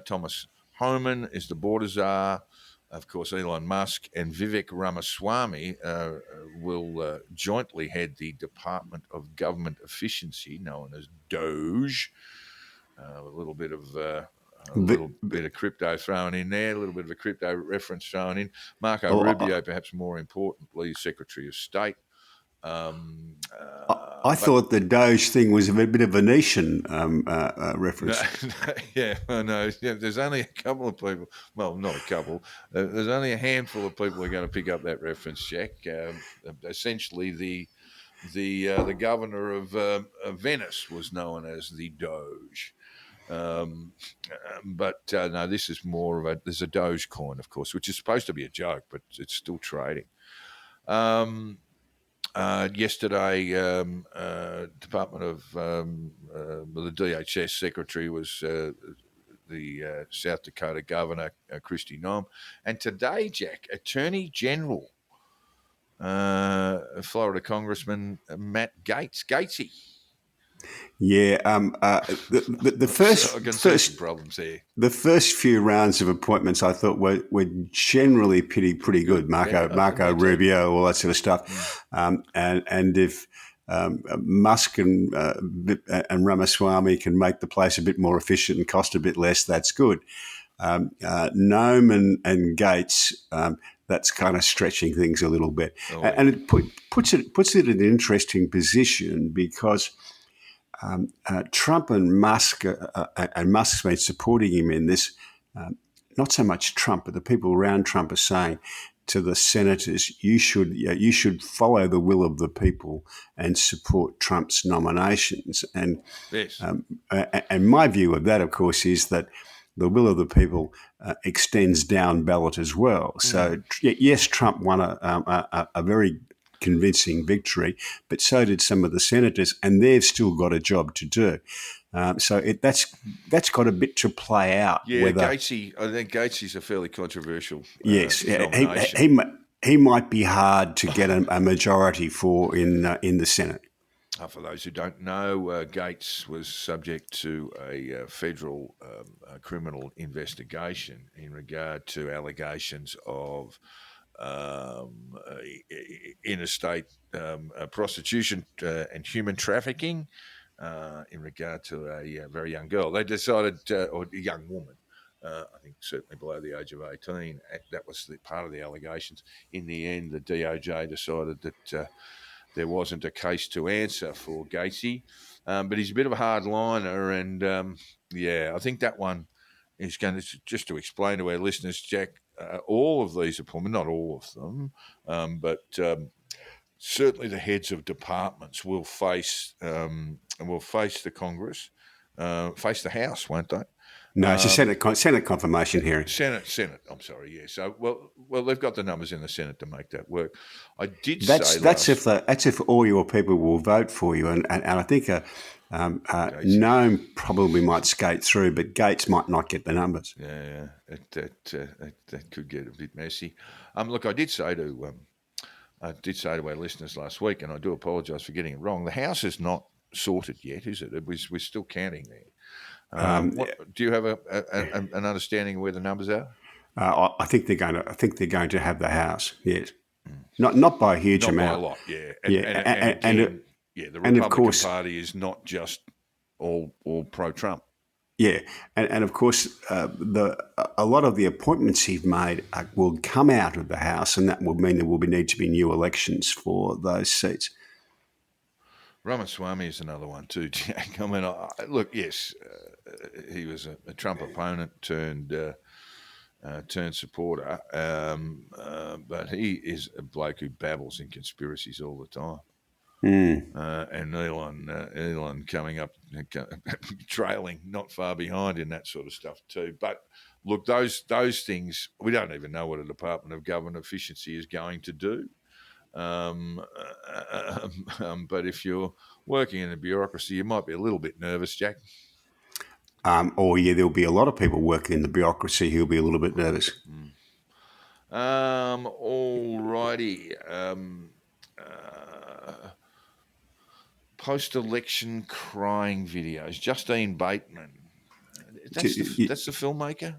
Thomas Homan is the Border Czar. Of course, Elon Musk and Vivek Ramaswamy will jointly head the Department of Government Efficiency, known as DOGE. A little bit of crypto thrown in there, a little bit of a crypto reference thrown in. Marco Rubio, perhaps more importantly, Secretary of State. I thought the Doge thing was a bit of a Venetian reference. No. There's only a couple of people. Well, not a couple. There's only a handful of people who are going to pick up that reference, Jack. Essentially, the governor of Venice was known as the Doge. But no, this is more of there's a Dogecoin, of course, which is supposed to be a joke, but it's still trading. Yesterday, Department of the DHS Secretary was the South Dakota Governor, Kristi Noem. And today, Jack, Attorney General, Florida Congressman Matt Gatesy. Yeah, the first problems here. The first few rounds of appointments I thought were generally pretty good. Marco Rubio, all that sort of stuff, and if Musk and Ramaswamy can make the place a bit more efficient and cost a bit less, that's good. Noem and Gates. That's kind of stretching things a little bit, and it puts it in an interesting position because. Trump and Musk, and Musk's been supporting him in this. Not so much Trump, but the people around Trump are saying to the senators, you should follow the will of the people and support Trump's nominations. And yes. And my view of that, of course, is that the will of the people extends down ballot as well. So yes, Trump won a very convincing victory, but so did some of the senators, and they've still got a job to do. So that's got a bit to play out. Yeah, Gatesy. I think Gatesy's a fairly controversial. Yes, nomination. He might be hard to get a majority for in the Senate. For those who don't know, Gates was subject to a federal criminal investigation in regard to allegations of interstate prostitution and human trafficking in regard to a very young girl. They decided, or a young woman, I think certainly below the age of 18. That was part of the allegations. In the end, the DOJ decided that there wasn't a case to answer for Gacy, but he's a bit of a hard liner, and I think that one is going to, just to explain to our listeners, Jack, all of these appointments, not all of them, but certainly the heads of departments will face the Congress, face the House, won't they? No, it's a Senate confirmation hearing. Senate. I'm sorry. Yeah. So well, they've got the numbers in the Senate to make that work. I did That's say that's if all your people will vote for you, and I think Nome probably might skate through, but Gates might not get the numbers. Yeah, that could get a bit messy. Look, I did say to our listeners last week, and I do apologise for getting it wrong. The House is not sorted yet, is it? We're still counting there. Do you have an understanding of where the numbers are? I think they're going to. I think they're going to have the House. Yes, not by a huge amount. Not by a lot. Yeah, the Republican Party is not just all pro-Trump. Yeah, and of course, a lot of the appointments he's made will come out of the House, and that will mean there will need to be new elections for those seats. Ramaswamy is another one too, Jack. I mean, look, yes, he was a Trump opponent turned supporter, but he is a bloke who babbles in conspiracies all the time. And Elon coming up, trailing not far behind in that sort of stuff too. But look, those things, we don't even know what a Department of Government Efficiency is going to do. But if you're working in the bureaucracy, you might be a little bit nervous, Jack. There'll be a lot of people working in the bureaucracy who'll be a little bit nervous. All righty. Post-election crying videos. Justine Bateman. That's the filmmaker?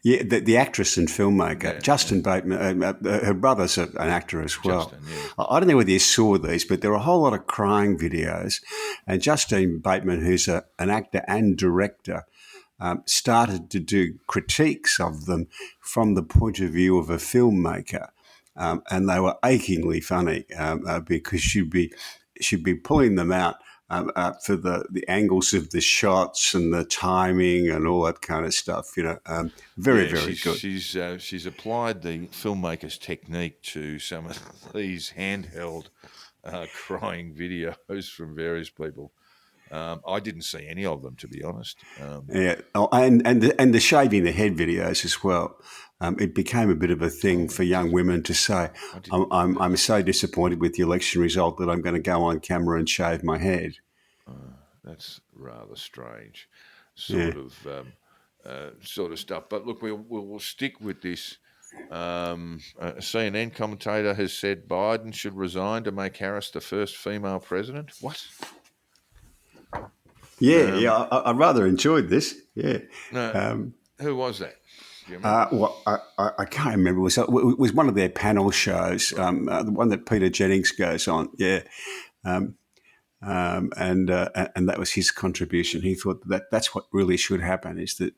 Yeah, the actress and filmmaker, Justine Bateman, her brother's an actor as well. Justin, yeah. I don't know whether you saw these, but there are a whole lot of crying videos. And Justine Bateman, who's an actor and director, started to do critiques of them from the point of view of a filmmaker. And they were achingly funny because she'd be pulling them out for the angles of the shots and the timing and all that kind of stuff. Very good. She's applied the filmmaker's technique to some of these handheld crying videos from various people. I didn't see any of them, to be honest. And the shaving the head videos as well. It became a bit of a thing for young women to say, I'm so disappointed with the election result that I'm going to go on camera and shave my head. That's rather strange, sort of stuff. But look, we'll stick with this. A CNN commentator has said Biden should resign to make Harris the first female president. What? I rather enjoyed this. Yeah. No, who was that? I can't remember. It was one of their panel shows, the one that Peter Jennings goes on. Yeah. And that was his contribution. He thought that's what really should happen, is that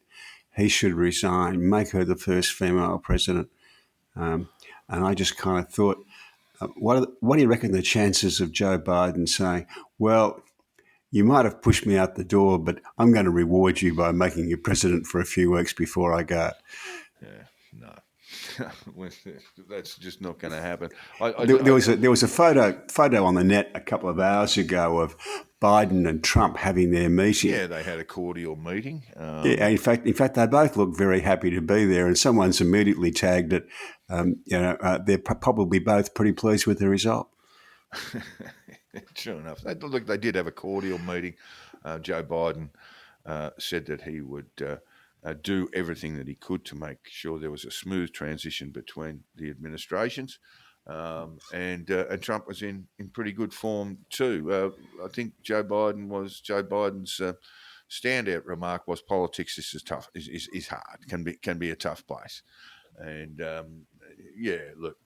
he should resign, make her the first female president. And I just kind of thought, what do you reckon the chances of Joe Biden saying, well, you might have pushed me out the door, but I'm going to reward you by making you president for a few weeks before I go. Yeah, no. That's just not going to happen. There was a photo on the net a couple of hours ago of Biden and Trump having their meeting. Yeah, they had a cordial meeting. In fact, they both look very happy to be there, and someone's immediately tagged it. They're probably both pretty pleased with the result. True enough. Look, they did have a cordial meeting. Joe Biden said that he would do everything that he could to make sure there was a smooth transition between the administrations. And Trump was in pretty good form too. I think Joe Biden's standout remark was politics is tough, is hard, can be a tough place. And look,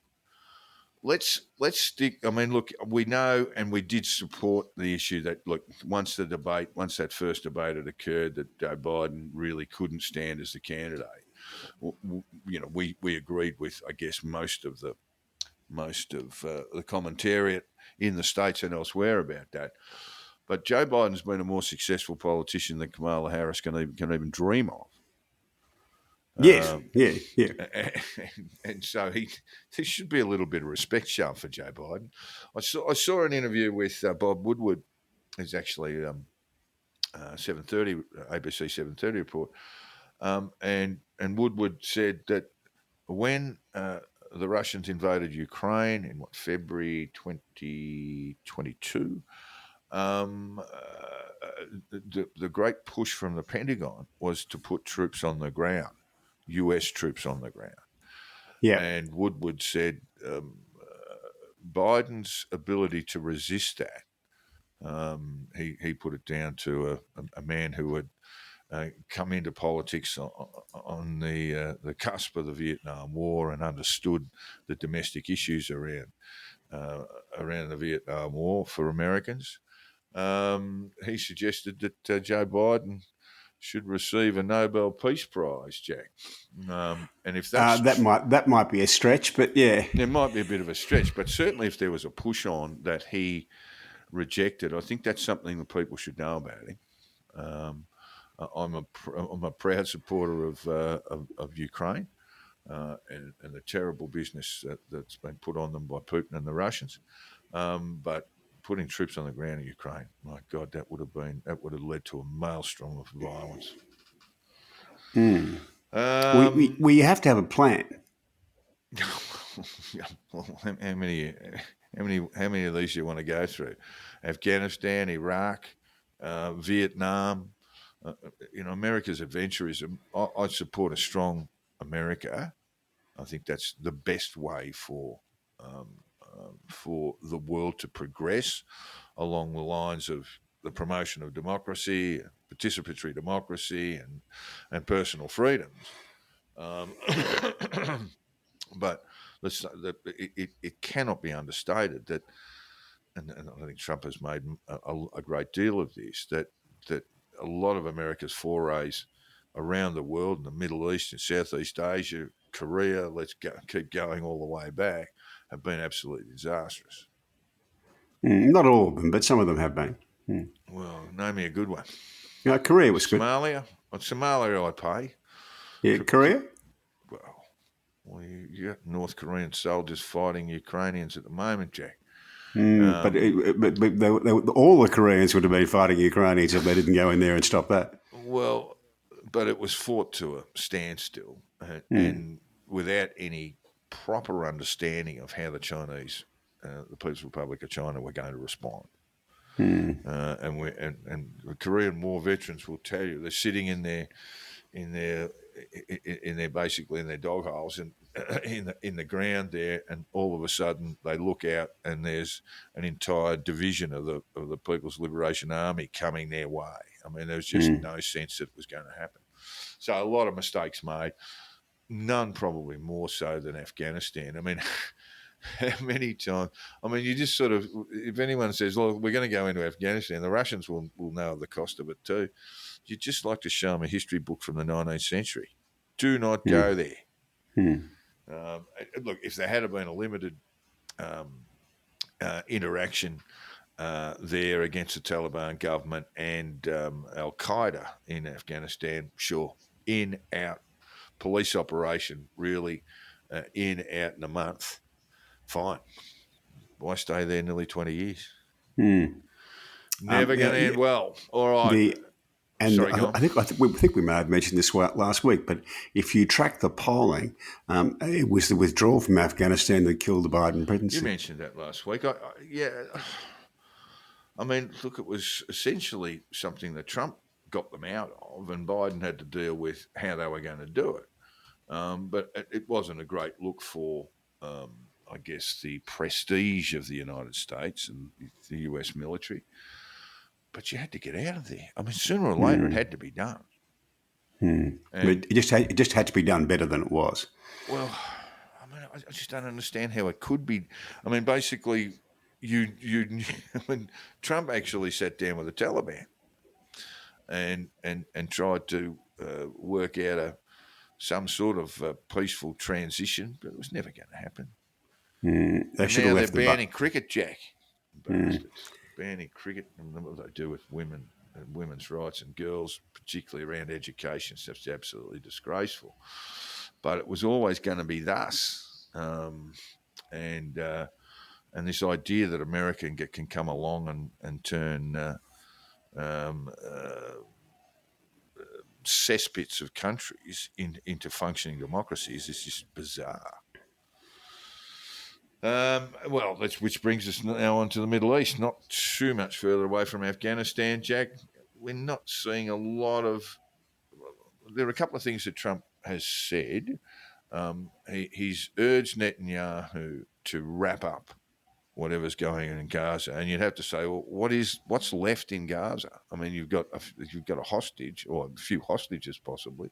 let's stick. I mean, look, we know, and we did support the issue that, look, once that first debate had occurred, that Joe Biden really couldn't stand as the candidate. We agreed with, I guess, most of the commentariat in the States and elsewhere about that. But Joe Biden's been a more successful politician than Kamala Harris can even dream of. Yes, yeah. And so there should be a little bit of respect shown for Joe Biden. I saw an interview with Bob Woodward, who's actually 7:30 ABC 7:30 report, and Woodward said that when the Russians invaded Ukraine in February 2022. The great push from the Pentagon was to put troops on the ground, US troops on the ground. Yeah. And Woodward said Biden's ability to resist that, he put it down to a man who had come into politics on the cusp of the Vietnam War and understood the domestic issues around the Vietnam War for Americans. He suggested that Joe Biden should receive a Nobel Peace Prize, Jack. And if that's that might be a stretch, but yeah, it might be a bit of a stretch. But certainly, if there was a push on that he rejected, I think that's something that people should know about him. I'm a proud supporter of Ukraine and the terrible business that's been put on them by Putin and the Russians, but putting troops on the ground in Ukraine, my God, that would have led to a maelstrom of violence. We have to have a plan. How many of these do you want to go through? Afghanistan, Iraq, Vietnam. America's adventurism. I support a strong America. I think that's the best way for the world to progress along the lines of the promotion of democracy, participatory democracy, and personal freedoms. But it cannot be understated that, and I think Trump has made a great deal of this, that a lot of America's forays around the world, in the Middle East and Southeast Asia, Korea, keep going all the way back, have been absolutely disastrous. Not all of them, but some of them have been. Well, name me a good one. Korea was good. Somalia? On Somalia, I'd pay. Yeah, Korea? Well, you got North Korean soldiers fighting Ukrainians at the moment, Jack. But all the Koreans would have been fighting Ukrainians if they didn't go in there and stop that. Well, but it was fought to a standstill and without any proper understanding of how the Chinese, the People's Republic of China, were going to respond. And Korean War veterans will tell you they're sitting in their basically in their dog holes and in the ground there, and all of a sudden they look out and there's an entire division of the People's Liberation Army coming their way. I mean, there was just no sense that it was going to happen. So a lot of mistakes made, none probably more so than Afghanistan. I mean, how many times? I mean, you just sort of, if anyone says, "Look, we're going to go into Afghanistan," the Russians will know the cost of it too. You'd just like to show them a history book from the 19th century. Do not go there. Look, if there had been a limited interaction there against the Taliban government and Al Qaeda in Afghanistan, sure, in, out, police operation, really, in, out in a month, fine. Why stay there nearly 20 years? Never going to end well. All right. Sorry, I think we may have mentioned this last week, but if you track the polling, it was the withdrawal from Afghanistan that killed the Biden presidency. You mentioned that last week. I mean, look, it was essentially something that Trump got them out of, and Biden had to deal with how they were going to do it. But it wasn't a great look for, I guess, the prestige of the United States and the US military. But you had to get out of there. I mean, sooner or later, it had to be done. But it just had to be done better than it was. Well, I mean, I just don't understand how it could be. I mean, basically, when Trump actually sat down with the Taliban and tried to work out some sort of peaceful transition, but it was never going to happen. They And should have now they're left the banning butt. cricket, Jack. Bastards. Banning cricket, and what they do with women and women's rights and girls, particularly around education, so it's absolutely disgraceful. But it was always going to be thus. And this idea that America can come along and turn cesspits of countries into functioning democracies is just bizarre. Which brings us now on to the Middle East, not too much further away from Afghanistan, Jack. We're not seeing a lot of. There are a couple of things that Trump has said. He's urged Netanyahu to wrap up whatever's going on in Gaza, and you'd have to say, well, what's left in Gaza? I mean, you've got a hostage or a few hostages possibly,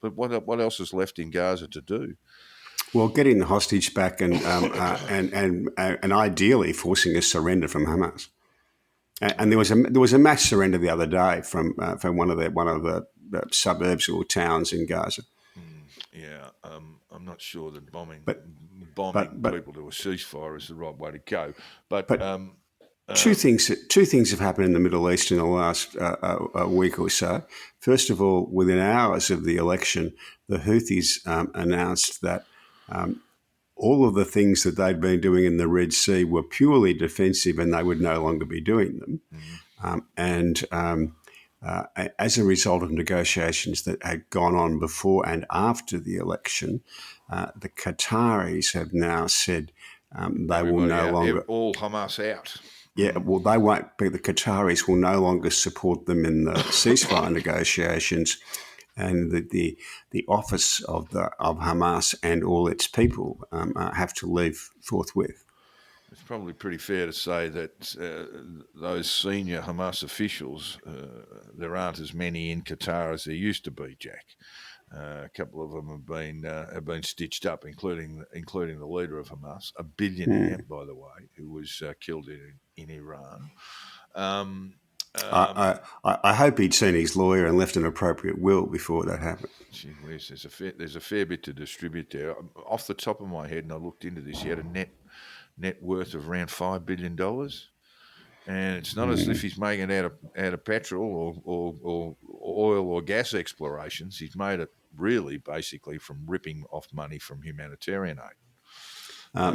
but what else is left in Gaza to do? Well, getting the hostage back and ideally forcing a surrender from Hamas. And there was a mass surrender the other day from one of the suburbs or towns in Gaza. Yeah, I'm not sure that bombing But people to a ceasefire is the right way to go. But two things have happened in the Middle East in the last week or so. First of all, within hours of the election, the Houthis announced that all of the things that they'd been doing in the Red Sea were purely defensive, and they would no longer be doing them. As a result of negotiations that had gone on before and after the election, the Qataris have now said they will no longer all Hamas out. Yeah, well, they won't be. The Qataris will no longer support them in the ceasefire negotiations, and the office of Hamas and all its people have to leave forthwith. It's probably pretty fair to say that those senior Hamas officials, there aren't as many in Qatar as there used to be, Jack. A couple of them have been stitched up, including the leader of Hamas, a billionaire, by the way, who was killed in Iran. I hope he'd seen his lawyer and left an appropriate will before that happened. Gee whiz, there's a fair bit to distribute there. Off the top of my head, and I looked into this, he had a net worth of around $5 billion. And it's not as if he's making it out of petrol or oil or gas explorations. He's made it really basically from ripping off money from humanitarian aid.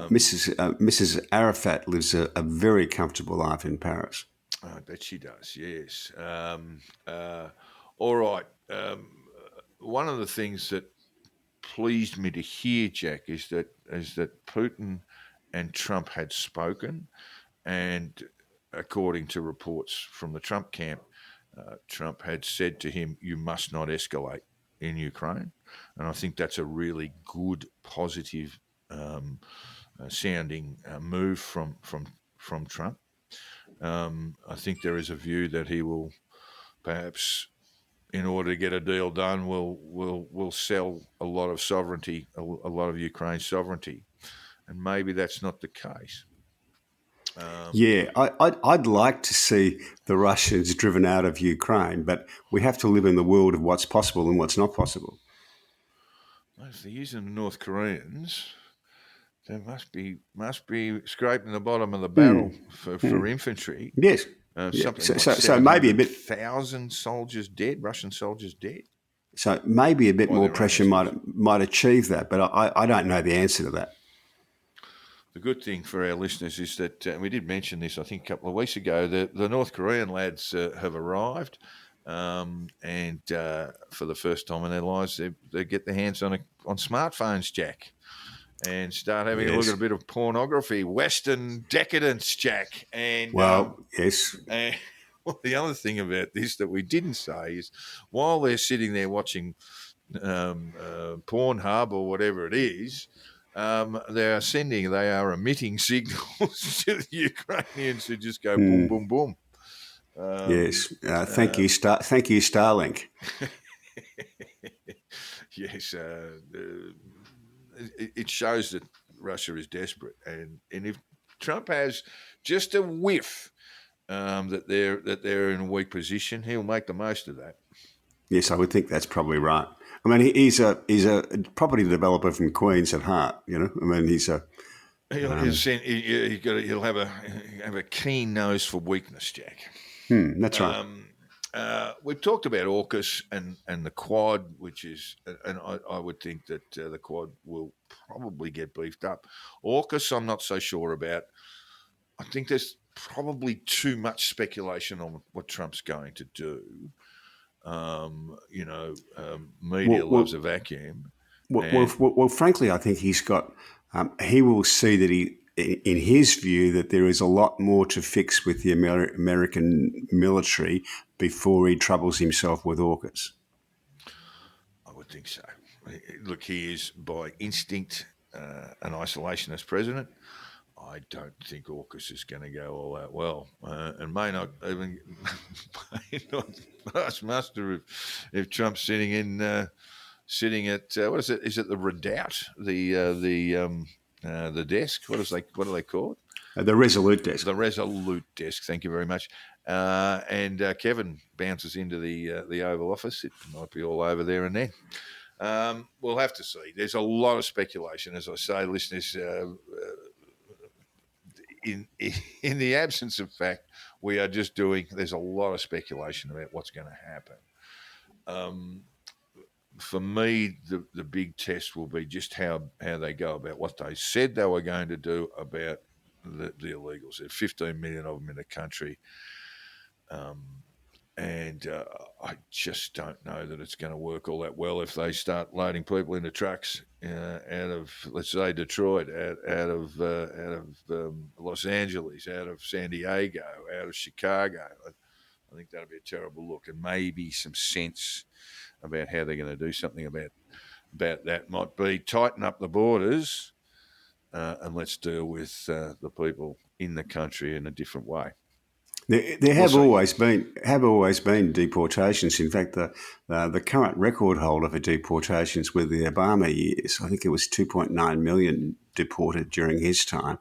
Mrs. Arafat lives a very comfortable life in Paris. I bet she does, yes. All right. One of the things that pleased me to hear, Jack, is that Putin and Trump had spoken, and according to reports from the Trump camp, Trump had said to him, "You must not escalate in Ukraine," and I think that's a really good, positive sounding move from Trump. I think there is a view that he will perhaps, in order to get a deal done, will sell a lot of sovereignty, a lot of Ukraine's sovereignty, and maybe that's not the case. I'd like to see the Russians driven out of Ukraine, but we have to live in the world of what's possible and what's not possible. Well, if they're using the North Koreans, they must be scraping the bottom of the barrel for infantry. Yes. So maybe a bit 1,000 soldiers dead, Russian soldiers dead. So maybe a bit more pressure might achieve that, but I don't know the answer to that. The good thing for our listeners is that, and we did mention this, I think, a couple of weeks ago, the North Korean lads have arrived, and for the first time in their lives, they get their hands on smartphones, Jack, and start having a look at a bit of pornography, Western decadence, Jack. And yes. And the other thing about this that we didn't say is, while they're sitting there watching Pornhub or whatever it is, they are emitting signals to the Ukrainians who just go boom, boom, boom. Yes. Thank you, Starlink. Yes. It shows that Russia is desperate, and if Trump has just a whiff that they're in a weak position, he'll make the most of that. Yes, I would think that's probably right. I mean, he's a property developer from Queens at heart. I mean, he's a He'll have a keen nose for weakness, Jack. that's right. We've talked about AUKUS and the Quad, which is, and I would think that the Quad will probably get beefed up. AUKUS, I'm not so sure about. I think there's probably too much speculation on what Trump's going to do. Media loves a vacuum. Well, frankly, I think he's got. He will see that in his view, that there is a lot more to fix with the American military before he troubles himself with AUKUS. I would think so. Look, he is by instinct an isolationist president. I don't think AUKUS is going to go all that well, and may not even pass muster if Trump's sitting at what is it? Is it the redoubt, the desk? What do they call it? The Resolute desk. The Resolute desk. Thank you very much. And Kevin bounces into the Oval Office. It might be all over there and then. We'll have to see. There's a lot of speculation, as I say, listeners. In the absence of fact, we are just doing. There's a lot of speculation about what's going to happen. For me, the big test will be just how they go about what they said they were going to do about the illegals. There's 15 million of them in the country. And I just don't know that it's going to work all that well if they start loading people into trucks out of, let's say, Detroit, out of Los Angeles, out of San Diego, out of Chicago. I think that'll be a terrible look, and maybe some sense about how they're going to do something about that might be tighten up the borders and let's deal with the people in the country in a different way. There have always been deportations. In fact, the current record holder for deportations were the Obama years. I think it was 2.9 million deported during his time,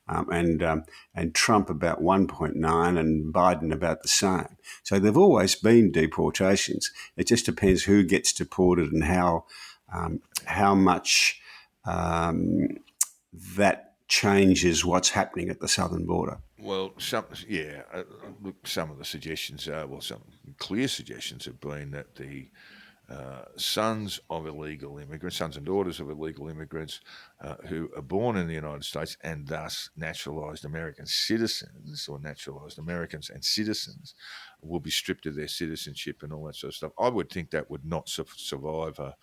and Trump about 1.9, and Biden about the same. So there've always been deportations. It just depends who gets deported and how much that changes what's happening at the southern border. Well, some of the suggestions some clear suggestions have been that the sons of illegal immigrants, sons and daughters of illegal immigrants who are born in the United States and thus naturalised American citizens, or naturalised Americans and citizens, will be stripped of their citizenship and all that sort of stuff. I would think that would not survive a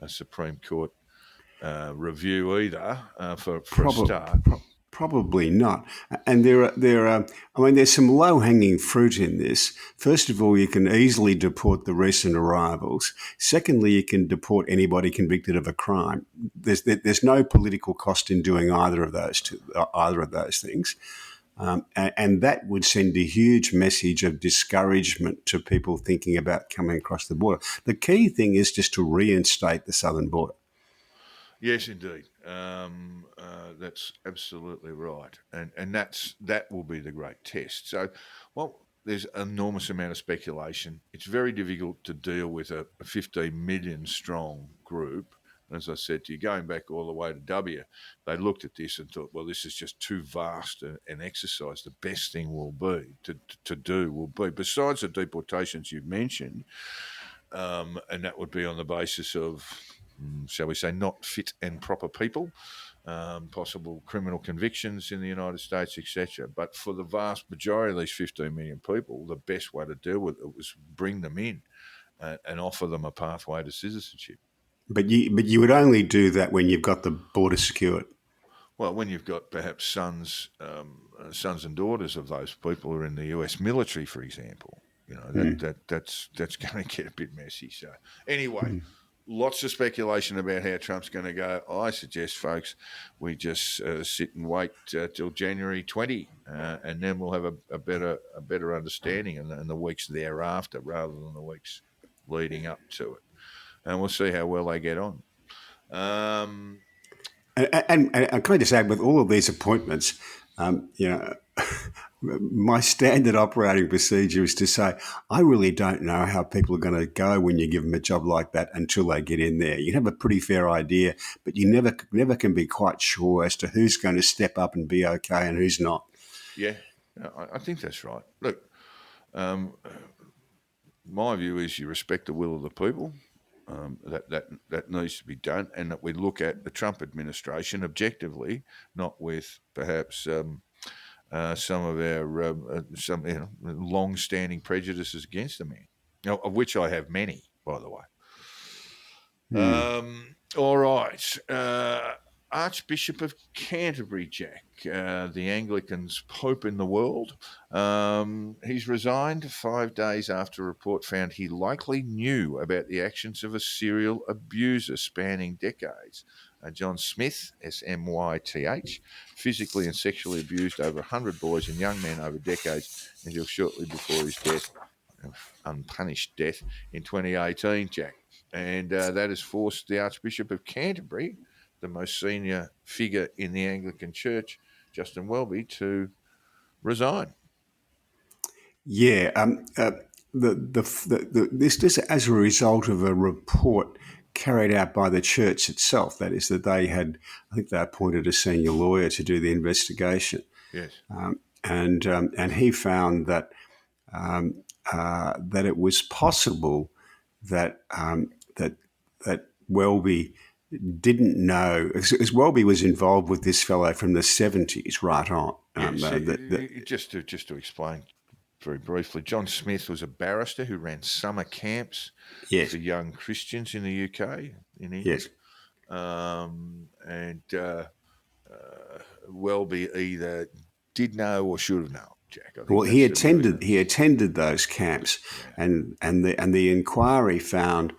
Supreme Court review either for a start. Probably not. And there's some low-hanging fruit in this. First of all, you can easily deport the recent arrivals. Secondly, you can deport anybody convicted of a crime. There's no political cost in doing either of those things. And that would send a huge message of discouragement to people thinking about coming across the border. The key thing is just to reinstate the southern border. Yes, indeed. That's absolutely right, and that will be the great test. So, there's an enormous amount of speculation. It's very difficult to deal with a 15 million strong group. And as I said to you, going back all the way to W, they looked at this and thought, well, this is just too vast an exercise. The best thing will be to do will be, besides the deportations you've mentioned, and that would be on the basis of, shall we say, not fit and proper people, possible criminal convictions in the United States, etc. But for the vast majority of these 15 million people, the best way to deal with it was bring them in and offer them a pathway to citizenship. But you would only do that when you've got the border secured. Well, when you've got perhaps sons and daughters of those people who are in the US military, for example, that's going to get a bit messy. So anyway. Lots of speculation about how Trump's going to go. I suggest, folks, we just sit and wait till January 20, and then we'll have a better understanding in the weeks thereafter, rather than the weeks leading up to it, and we'll see how well they get on. And can I just add, with all of these appointments, you know, my standard operating procedure is to say, I really don't know how people are going to go when you give them a job like that until they get in there. You have a pretty fair idea, but you never can be quite sure as to who's going to step up and be okay and who's not. Yeah, I think that's right. Look, my view is you respect the will of the people. That needs to be done, and that we look at the Trump administration objectively, not with perhaps some of our long-standing prejudices against the man, of which I have many, by the way. All right. Archbishop of Canterbury, Jack, the Anglicans' Pope in the world. He's resigned 5 days after a report found he likely knew about the actions of a serial abuser spanning decades. John Smith, S-M-Y-T-H, physically and sexually abused over 100 boys and young men over decades until shortly before his death, unpunished death, in 2018, Jack. And that has forced the Archbishop of Canterbury, the most senior figure in the Anglican Church, Justin Welby, to resign. Yeah, this as a result of a report carried out by the church itself. That is, that I think they appointed a senior lawyer to do the investigation. Yes. And he found that that it was possible that that Welby didn't know, because Welby was involved with this fellow from the 70s right on. Just to explain very briefly, John Smith was a barrister who ran summer camps for young Christians in the UK, in England. Yes. And Welby either did know or should have known, Jack. I think well, he attended those camps, and the inquiry found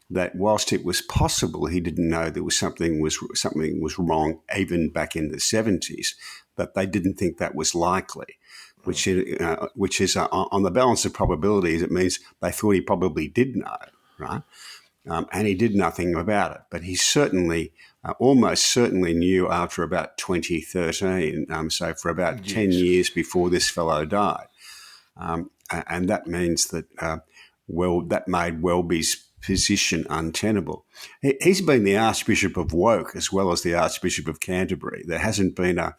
that whilst it was possible he didn't know there was something was wrong even back in the 70s, but they didn't think that was likely, which is on the balance of probabilities, it means they thought he probably did know, right? And he did nothing about it. But he certainly, almost certainly knew after about 2013, so for about 10 years before this fellow died. And that means that, that made Welby's position untenable. He's been the Archbishop of Woke as well as the Archbishop of Canterbury. There hasn't been a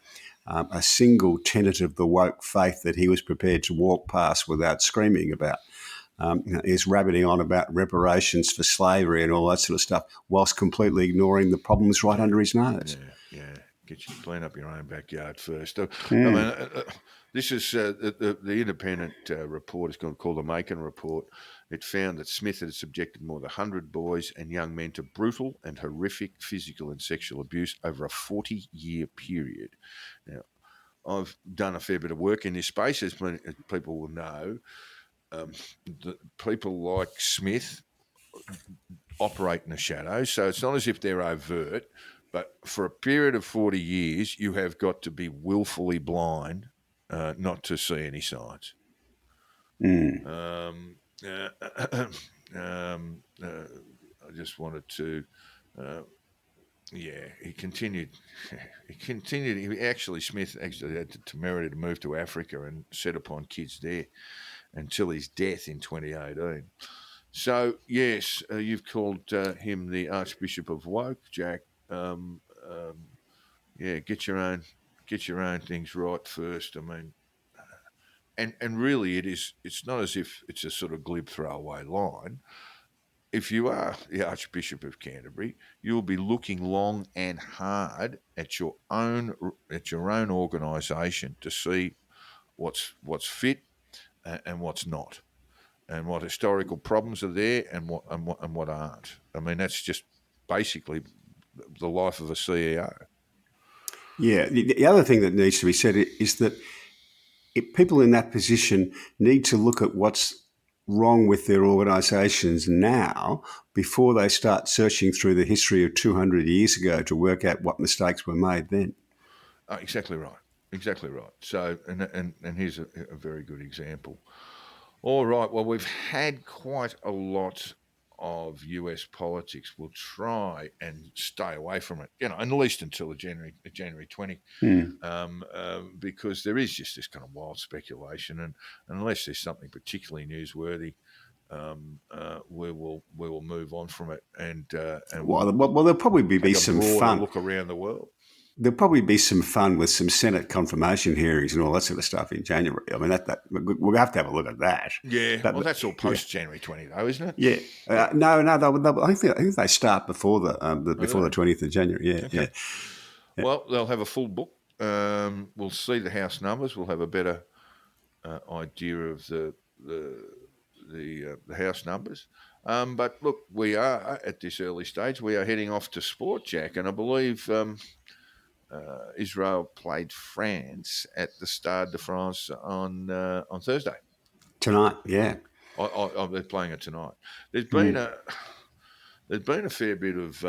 single tenet of the woke faith that he was prepared to walk past without screaming about. Is rabbiting on about reparations for slavery and all that sort of stuff, whilst completely ignoring the problems right under his nose. Yeah. Get you to clean up your own backyard first. I mean, this is the independent report is called the Macon Report. It found that Smith had subjected more than 100 boys and young men to brutal and horrific physical and sexual abuse over a 40-year period. Now, I've done a fair bit of work in this space, as people will know. People like Smith operate in the shadows, so it's not as if they're overt, but for a period of 40 years, you have got to be willfully blind not to see any signs. I just wanted to, he continued. Smith actually had the temerity to move to Africa and set upon kids there until his death in 2018. So, yes, you've called him the Archbishop of Woke, Jack. Get your own things right first. I mean, and really it's not as if it's a sort of glib throwaway line. If you are the Archbishop of Canterbury, you'll be looking long and hard at your own organisation to see what's fit and what's not, and what historical problems are there and what aren't. I mean, that's just basically the life of a CEO. Yeah. The other thing that needs to be said is that if people in that position need to look at what's wrong with their organisations now before they start searching through the history of 200 years ago to work out what mistakes were made then. Exactly right. So, and here's a very good example. All right. Well, we've had quite a lot of US politics will try and stay away from it, at least until January 20, because there is just this kind of wild speculation, and unless there's something particularly newsworthy, we will move on from it, and well, there'll probably be some fun. Look around the world. There'll probably be some fun with some Senate confirmation hearings and all that sort of stuff in January. I mean, that we'll have to have a look at that. Yeah, that's all post January 20, though, isn't it? Yeah, no. I think they start before the 20th of January. Yeah, okay. Yeah. Well, they'll have a full book. We'll see the House numbers. We'll have a better idea of the House numbers. But look, we are at this early stage. We are heading off to sport, Jack, and I believe Israel played France at the Stade de France on Thursday. Tonight, yeah. They're playing it tonight. There's been a fair bit of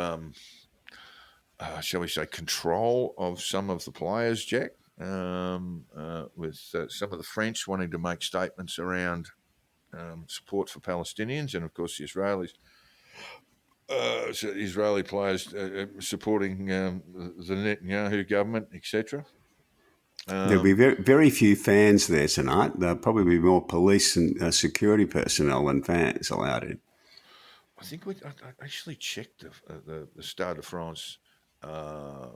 shall we say, control of some of the players, Jack, with some of the French wanting to make statements around support for Palestinians, and of course the Israelis. Israeli players supporting the Netanyahu government, etc. There'll be very, very few fans there tonight. There'll probably be more police and security personnel than fans allowed in. I think I actually checked the Stade de France, and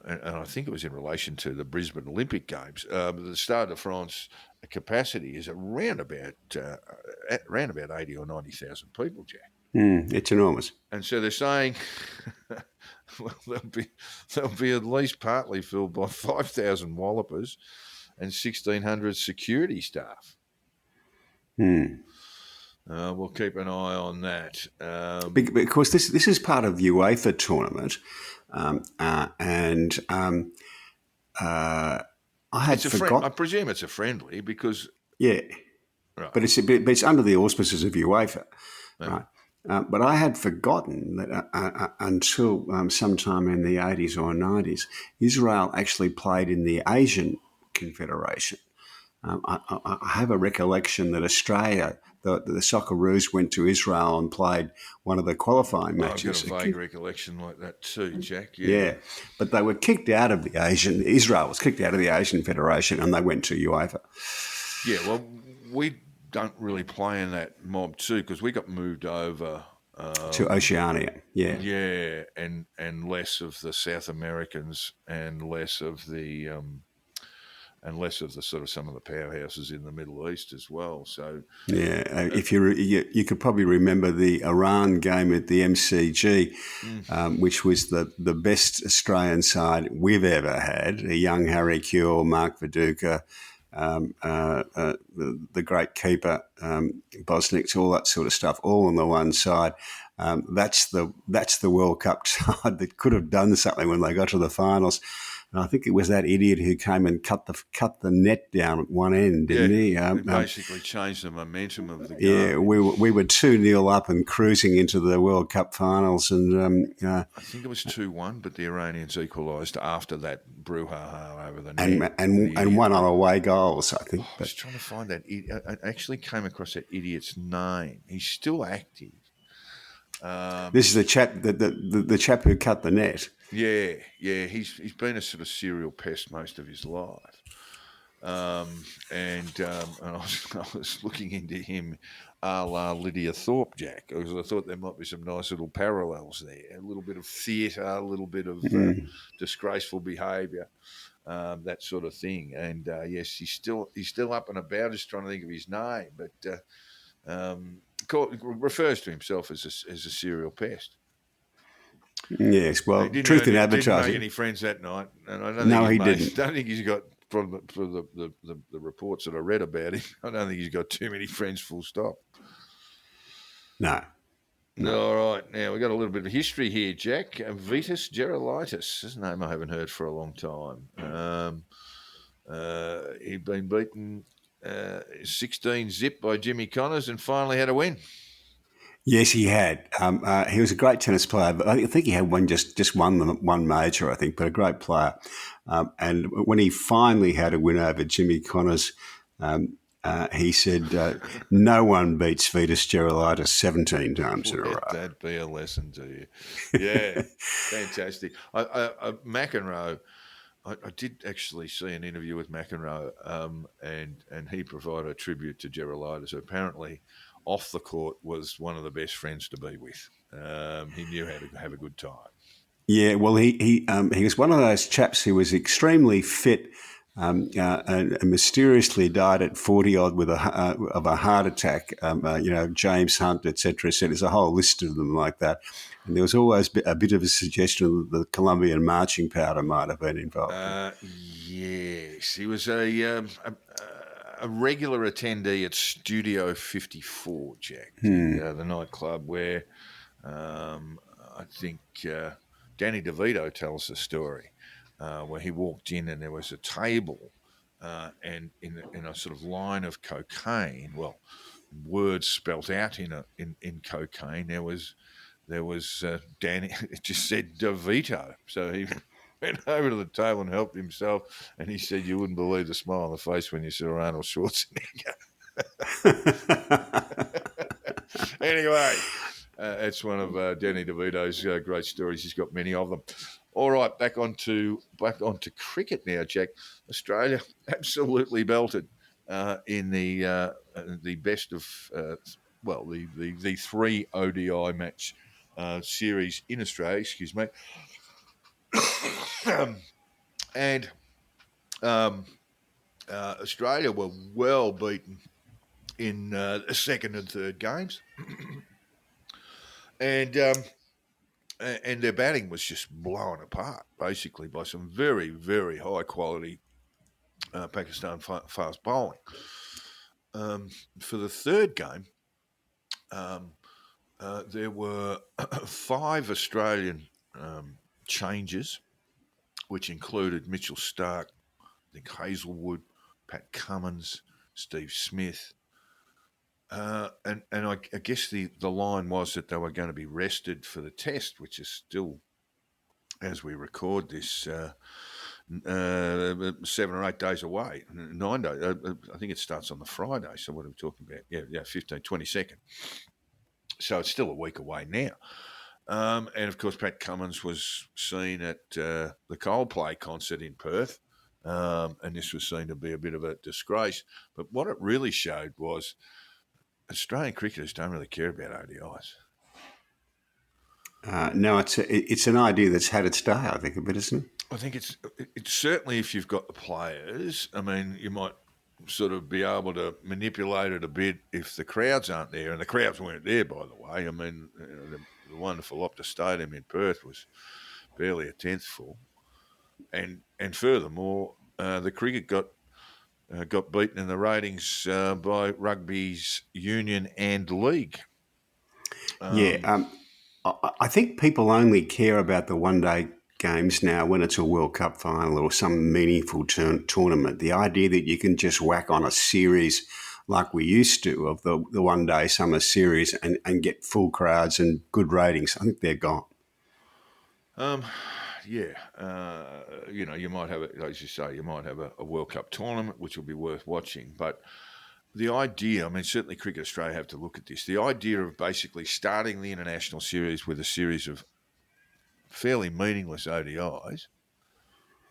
I think it was in relation to the Brisbane Olympic Games. The Stade de France capacity is around about 80 or 90,000 people, Jack. It's enormous. And so they're saying, well, they'll be at least partly filled by 5,000 wallopers and 1,600 security staff. We'll keep an eye on that. Because this is part of the UEFA tournament, I had forgotten. I presume it's a friendly because right. But it's under the auspices of UEFA, right? But I had forgotten that until sometime in the 80s or 90s, Israel actually played in the Asian Confederation. I have a recollection that Australia, the Socceroos, went to Israel and played one of the qualifying matches. I've got a vague recollection like that too, Jack. Yeah, but they were kicked out of the Israel was kicked out of the Asian Federation and they went to UEFA. Yeah, well, we don't really play in that mob too because we got moved over to Oceania. Yeah, yeah, and less of the South Americans and less of the sort of some of the powerhouses in the Middle East as well. So yeah, if you could probably remember the Iran game at the MCG, which was the best Australian side we've ever had. A young Harry Kewell, Mark Viduka, the great keeper, Bosniks, all that sort of stuff, all on the one side. That's the World Cup side that could have done something when they got to the finals. And I think it was that idiot who came and cut the net down at one end, didn't he? He basically changed the momentum of the game. Yeah, we were 2-0 up and cruising into the World Cup finals, and I think it was 2-1, but the Iranians equalised after that brouhaha over the net. And won on away goals, I think. I was trying to find that. I actually came across that idiot's name. He's still active. This is the chap who cut the net. Yeah. He's been a sort of serial pest most of his life, and I was looking into him, a la Lydia Thorpe, Jack, because I thought there might be some nice little parallels there. A little bit of theatre, a little bit of disgraceful behaviour, that sort of thing. And yes, he's still up and about. Just trying to think of his name, but refers to himself as a serial pest. Yes, well, truth in advertising. Didn't make any friends that night, and I don't think he's got, from the reports that I read about him, I don't think he's got too many friends. Full stop. No. All right, now we've got a little bit of history here, Jack. Vitas Gerulaitis, his name I haven't heard for a long time. He'd been beaten 16-0 by Jimmy Connors and finally had a win. Yes, he had. He was a great tennis player, but I think he had just won one major, I think, but a great player. And when he finally had a win over Jimmy Connors, he said, no one beats Vitas Gerulaitis 17 times in a row. Let that be a lesson to you. Yeah, fantastic. McEnroe, I did actually see an interview with McEnroe, and he provided a tribute to Gerulaitis, who apparently off the court was one of the best friends to be with. He knew how to have a good time. Yeah, well, he was one of those chaps who was extremely fit, and mysteriously died at 40 odd with of a heart attack. James Hunt, etc. So there's a whole list of them like that, and there was always a bit of a suggestion that the Colombian marching powder might have been involved. Yes, he was a regular attendee at Studio 54, Jack, the nightclub where I think Danny DeVito tells the story where he walked in and there was a table and in a sort of line of cocaine, well, words spelt out in cocaine. There was Danny. It just said DeVito, so he went over to the table and helped himself, and he said, "You wouldn't believe the smile on the face when you saw Arnold Schwarzenegger." Anyway, it's one of Danny DeVito's great stories. He's got many of them. All right, back onto cricket now, Jack. Australia absolutely belted in the best of the three ODI match series in Australia. Excuse me, and Australia were well beaten in the second and third games, and their batting was just blown apart, basically, by some very, very high quality Pakistan fast bowling. For the third game, there were 5 Australian changes, which included Mitchell Starc, I think Hazelwood, Pat Cummins, Steve Smith. And I guess the line was that they were going to be rested for the test, which is still, as we record this, 7 or 8 days away, 9 days. I think it starts on the Friday. So what are we talking about? Yeah, 15, 22nd. So it's still a week away now. And of course, Pat Cummins was seen at the Coldplay concert in Perth. And this was seen to be a bit of a disgrace. But what it really showed was Australian cricketers don't really care about ODIs. No, it's an idea that's had its day, I think, a bit, isn't it? I think it's certainly, if you've got the players, I mean, you might sort of be able to manipulate it a bit if the crowds aren't there. And the crowds weren't there, by the way. I mean, the wonderful Optus Stadium in Perth was barely a tenth full. And furthermore, the cricket got beaten in the ratings by rugby's union and league. I think people only care about the one-day games now when it's a World Cup final or some meaningful tournament. The idea that you can just whack on a series like we used to of the one-day summer series and get full crowds and good ratings, I think they're gone. You might have it, as you say, you might have a World Cup tournament, which will be worth watching. But the idea, I mean, certainly Cricket Australia have to look at this. The idea of basically starting the international series with a series of fairly meaningless ODIs,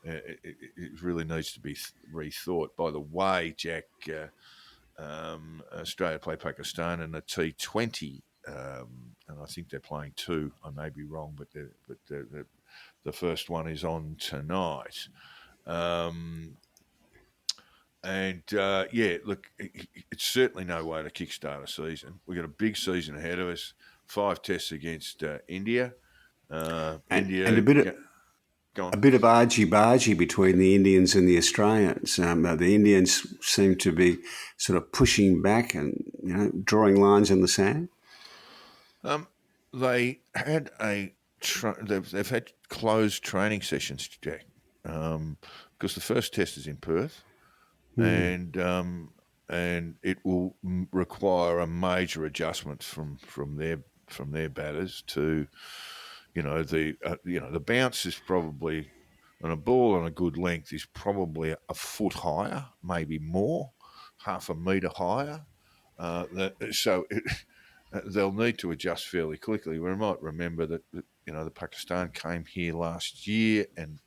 it really needs to be rethought. By the way, Jack, Australia play Pakistan in the T20, and I think they're playing 2. I may be wrong, but the first one is on tonight. Look, it's certainly no way to kickstart a season. We've got a big season ahead of us. 5 tests against India. And a bit of argy-bargy between the Indians and the Australians. The Indians seem to be sort of pushing back and drawing lines in the sand. They had they've had closed training sessions, Jack, because the first test is in Perth, and it will require a major adjustment from their batters to, the bounce is probably on a ball on a good length is probably a foot higher, maybe more. half a metre higher. They'll need to adjust fairly quickly. We might remember that the Pakistan came here last year, and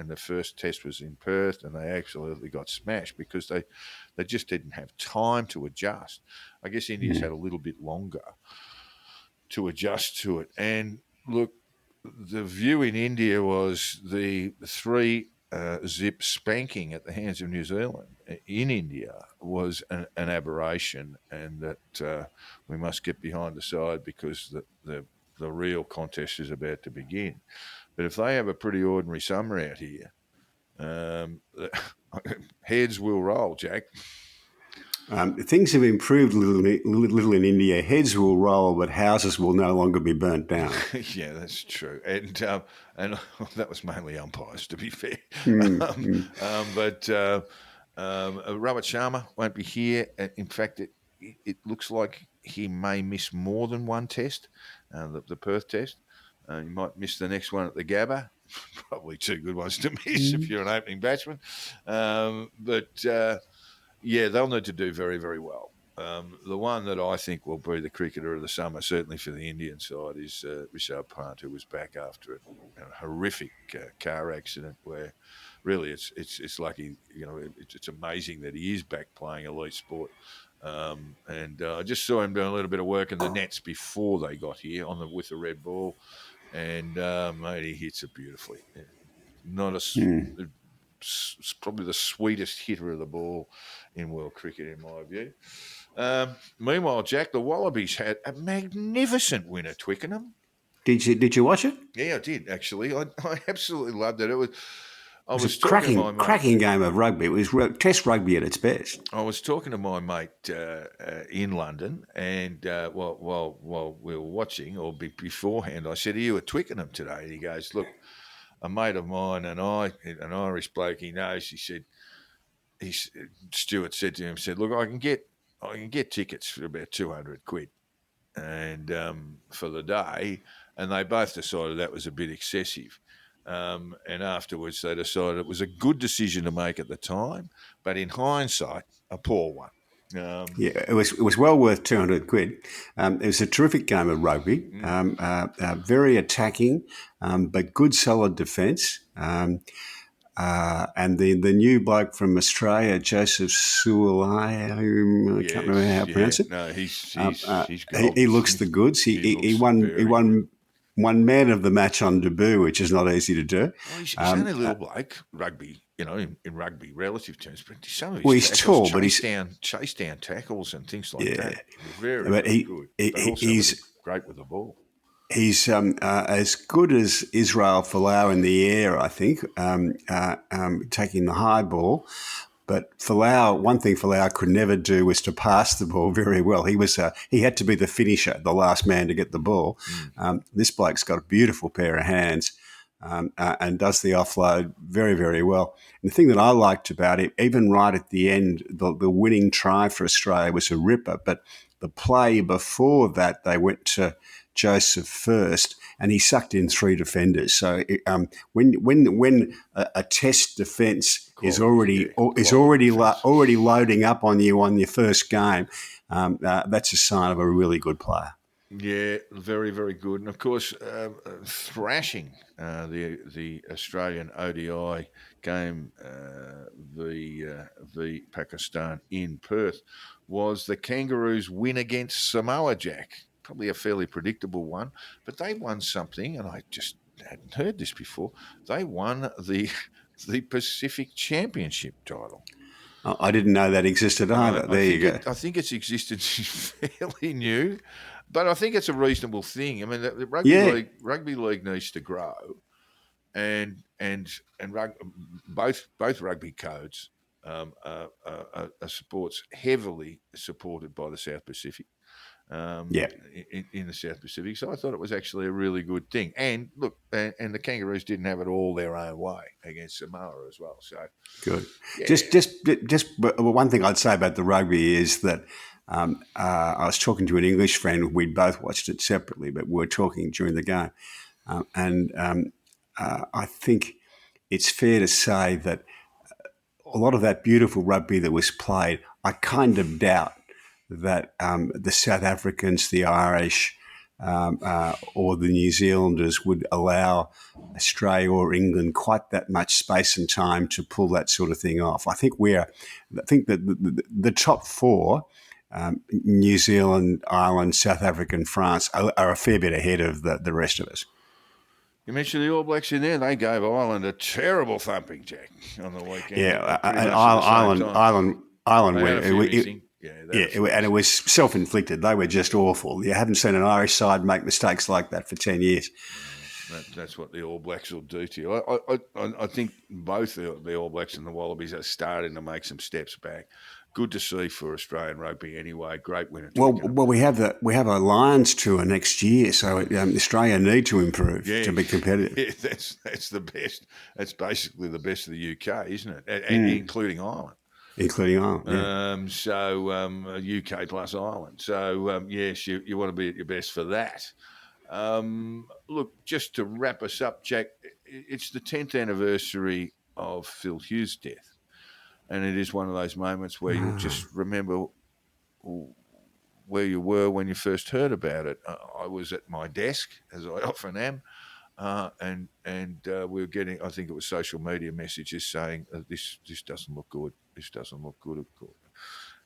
the first test was in Perth, and they absolutely got smashed because they just didn't have time to adjust. I guess India's had a little bit longer to adjust to it. And look, the view in India was the 3-zip spanking at the hands of New Zealand in India was an aberration, and that we must get behind the side because the real contest is about to begin. But if they have a pretty ordinary summer out here, heads will roll, Jack. Things have improved a little in India. Heads will roll, but houses will no longer be burnt down. Yeah, that's true. And that was mainly umpires, to be fair. But Robert Sharma won't be here. In fact, it looks like he may miss more than one test, the Perth test. You might miss the next one at the Gabba. Probably two good ones to miss if you're an opening batsman. Yeah, they'll need to do very, very well. The one that I think will be the cricketer of the summer, certainly for the Indian side, is Rishabh Pant, who was back after a horrific car accident where really it's lucky, it's amazing that he is back playing elite sport. And I just saw him doing a little bit of work in the nets before they got here with the red ball, and mate, he hits it beautifully. It's probably the sweetest hitter of the ball in world cricket, in my view. Meanwhile, Jack, the Wallabies had a magnificent win at Twickenham. Did you watch it? Yeah, I did, actually. I absolutely loved it. It was a cracking game of rugby. It was Test rugby at its best. I was talking to my mate in London, and while we were watching, or beforehand, I said, "Are you at Twickenham today?" And he goes, "Look, a mate of mine and I, an Irish bloke he knows," he said, Stuart said to him, "Look, I can get tickets for about £200, and for the day," and they both decided that was a bit excessive. And afterwards, they decided it was a good decision to make at the time, but in hindsight, a poor one. It was well worth £200. It was a terrific game of rugby, very attacking, but good solid defence. And the new bloke from Australia, Joseph Suolai, I can't remember how to pronounce it. No, he's gold. He looks the goods. He won man of the match on debut, which is not easy to do. Well, he's only a little bloke, rugby, in rugby relative terms, but some of his he's tackles, tall, but chase down tackles and things like that. Very, very good. But also he's great with the ball. He's as good as Israel Folau in the air, I think, taking the high ball. But one thing Folau could never do was to pass the ball very well. He had to be the finisher, the last man to get the ball. This bloke's got a beautiful pair of hands and does the offload very, very well. And the thing that I liked about it, even right at the end, the winning try for Australia was a ripper. But the play before that, they went to Joseph first, and he sucked in 3 defenders. So when a test defence is already loading up on you on your first game, that's a sign of a really good player. Yeah, very, very good. And of course, thrashing the Australian ODI game, the Pakistan in Perth, was the Kangaroos' win against Samoa, Jack. Probably a fairly predictable one, but they won something, and I just hadn't heard this before. They won the Pacific Championship title. I didn't know that existed either. There you go. I think its existence is fairly new, but I think it's a reasonable thing. I mean, the rugby league needs to grow, and both rugby codes are sports heavily supported by the South Pacific. In the South Pacific. So I thought it was actually a really good thing. And look, and the Kangaroos didn't have it all their own way against Samoa as well. So good. Yeah. Just one thing I'd say about the rugby is that I was talking to an English friend. We'd both watched it separately, but we were talking during the game. I think it's fair to say that a lot of that beautiful rugby that was played, I kind of doubt that the South Africans, the Irish, or the New Zealanders would allow Australia or England quite that much space and time to pull that sort of thing off. I think that the top four, New Zealand, Ireland, South Africa, and France, are a fair bit ahead of the rest of us. You mentioned the All Blacks in there. They gave Ireland a terrible thumping, Jack, on the weekend. Yeah, Pretty and much at the same time. Ireland, They had a few it, missing. and it was self-inflicted. They were just awful. You haven't seen an Irish side make mistakes like that for 10 years. That's what the All Blacks will do to you. I think both the All Blacks and the Wallabies are starting to make some steps back. Good to see for Australian rugby anyway. Great win. Well, we have a Lions tour next year, so Australia need to improve to be competitive. Yeah, that's the best. That's basically the best of the UK, isn't it? And including Ireland. Including Ireland, yeah. UK plus Ireland. So, yes, you want to be at your best for that. Look, just to wrap us up, Jack, it's the 10th anniversary of Phil Hughes' death. And it is one of those moments where you'll just remember where you were when you first heard about it. I was at my desk, as I often am, and we were getting, I think it was social media messages saying, this doesn't look good. This doesn't look good.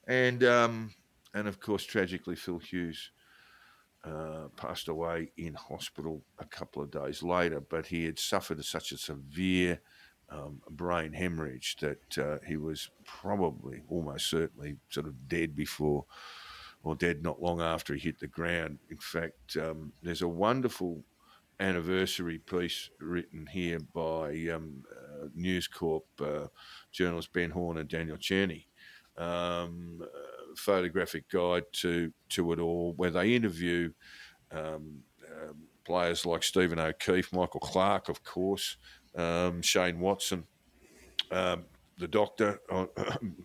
And of course, tragically, Phil Hughes passed away in hospital a couple of days later, but he had suffered such a severe brain hemorrhage that he was probably, almost certainly, sort of dead before, or dead not long after he hit the ground. In fact, there's a wonderful anniversary piece written here by News Corp journalists Ben Horn and Daniel Cherney, photographic guide to it all, where they interview players like Stephen O'Keefe, Michael Clarke, of course, Shane Watson, the Doctor,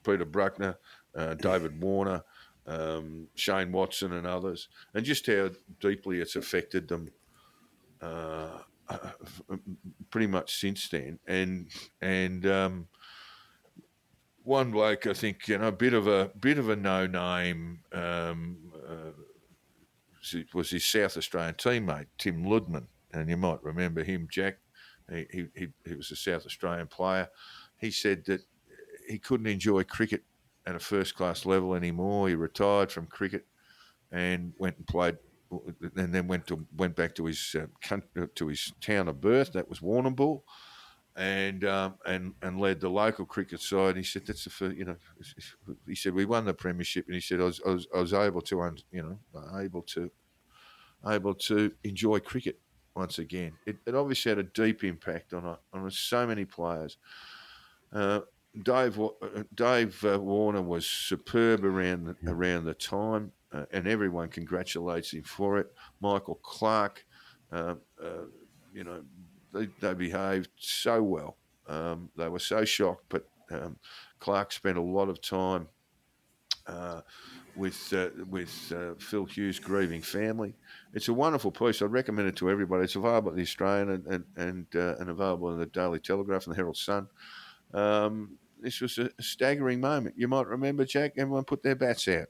Peter Bruckner, David Warner, Shane Watson and others, and just how deeply it's affected them pretty much since then. And one bloke, I think, a bit of a no-name, was his South Australian teammate, Tim Ludman, and you might remember him, Jack. He was a South Australian player. He said that he couldn't enjoy cricket at a first-class level anymore. He retired from cricket and went and played, and then went back to his town of birth. That was Warrnambool, and led the local cricket side. He said that's the first, he said we won the premiership, and he said I was able to enjoy cricket once again. It obviously had a deep impact on so many players. Dave Warner was superb around the time, and everyone congratulates him for it. Michael Clarke, they behaved so well. They were so shocked, but Clarke spent a lot of time with Phil Hughes' grieving family. It's a wonderful piece. I'd recommend it to everybody. It's available at the Australian and available in the Daily Telegraph and the Herald Sun. This was a staggering moment. You might remember, Jack, everyone put their bats out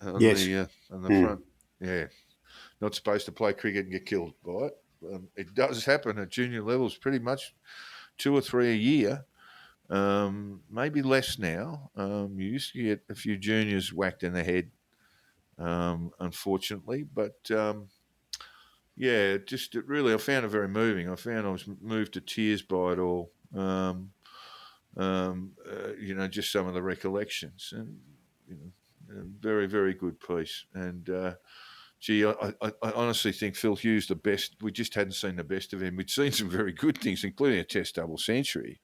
on the front. Yeah. Not supposed to play cricket and get killed by it. It does happen at junior levels pretty much 2 or 3 a year. Maybe less now. You used to get a few juniors whacked in the head, unfortunately. But, I found it very moving. I was moved to tears by it all. Just some of the recollections, and very, very good piece. And I honestly think Phil Hughes the best. We just hadn't seen the best of him. We'd seen some very good things, including a Test double century,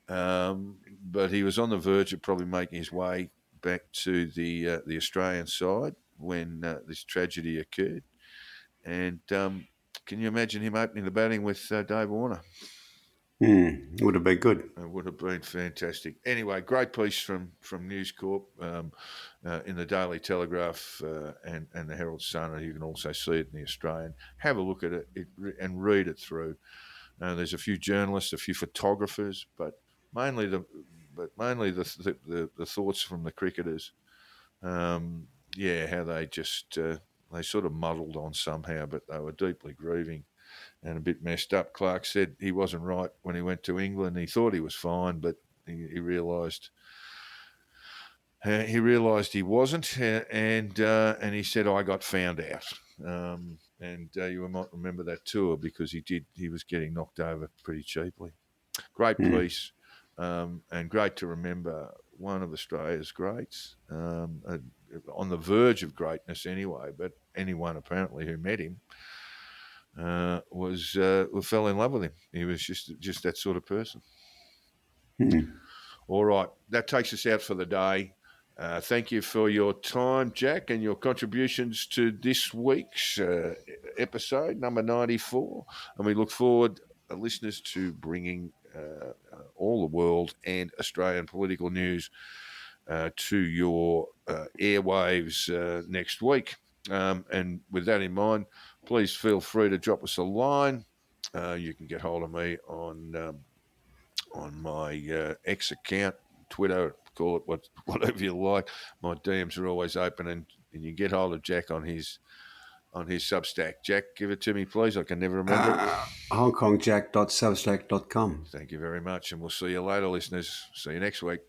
but he was on the verge of probably making his way back to the Australian side when this tragedy occurred. And can you imagine him opening the batting with Dave Warner? It would have been good. It would have been fantastic. Anyway, great piece from News Corp in the Daily Telegraph and the Herald Sun, and you can also see it in the Australian. Have a look at it and read it through. There's a few journalists, a few photographers, but mainly but mainly the thoughts from the cricketers. How they just they sort of muddled on somehow, but they were deeply grieving and a bit messed up. Clark said he wasn't right when he went to England. He thought he was fine, but he realised he wasn't, and he said, "I got found out." You might remember that tour because he was getting knocked over pretty cheaply. Great piece, and great to remember one of Australia's greats, on the verge of greatness anyway. But anyone apparently who met him fell in love with him. He was just that sort of person. All right, that takes us out for the day. Thank you for your time, Jack, and your contributions to this week's episode, number 94. And we look forward, listeners, to bringing all the world and Australian political news to your airwaves next week. And with that in mind, please feel free to drop us a line. You can get hold of me on my X account, Twitter, call it whatever you like. My DMs are always open, and you get hold of Jack on his Substack. Jack, give it to me, please. I can never remember it. HongKongJack.substack.com. Thank you very much, and we'll see you later, listeners. See you next week.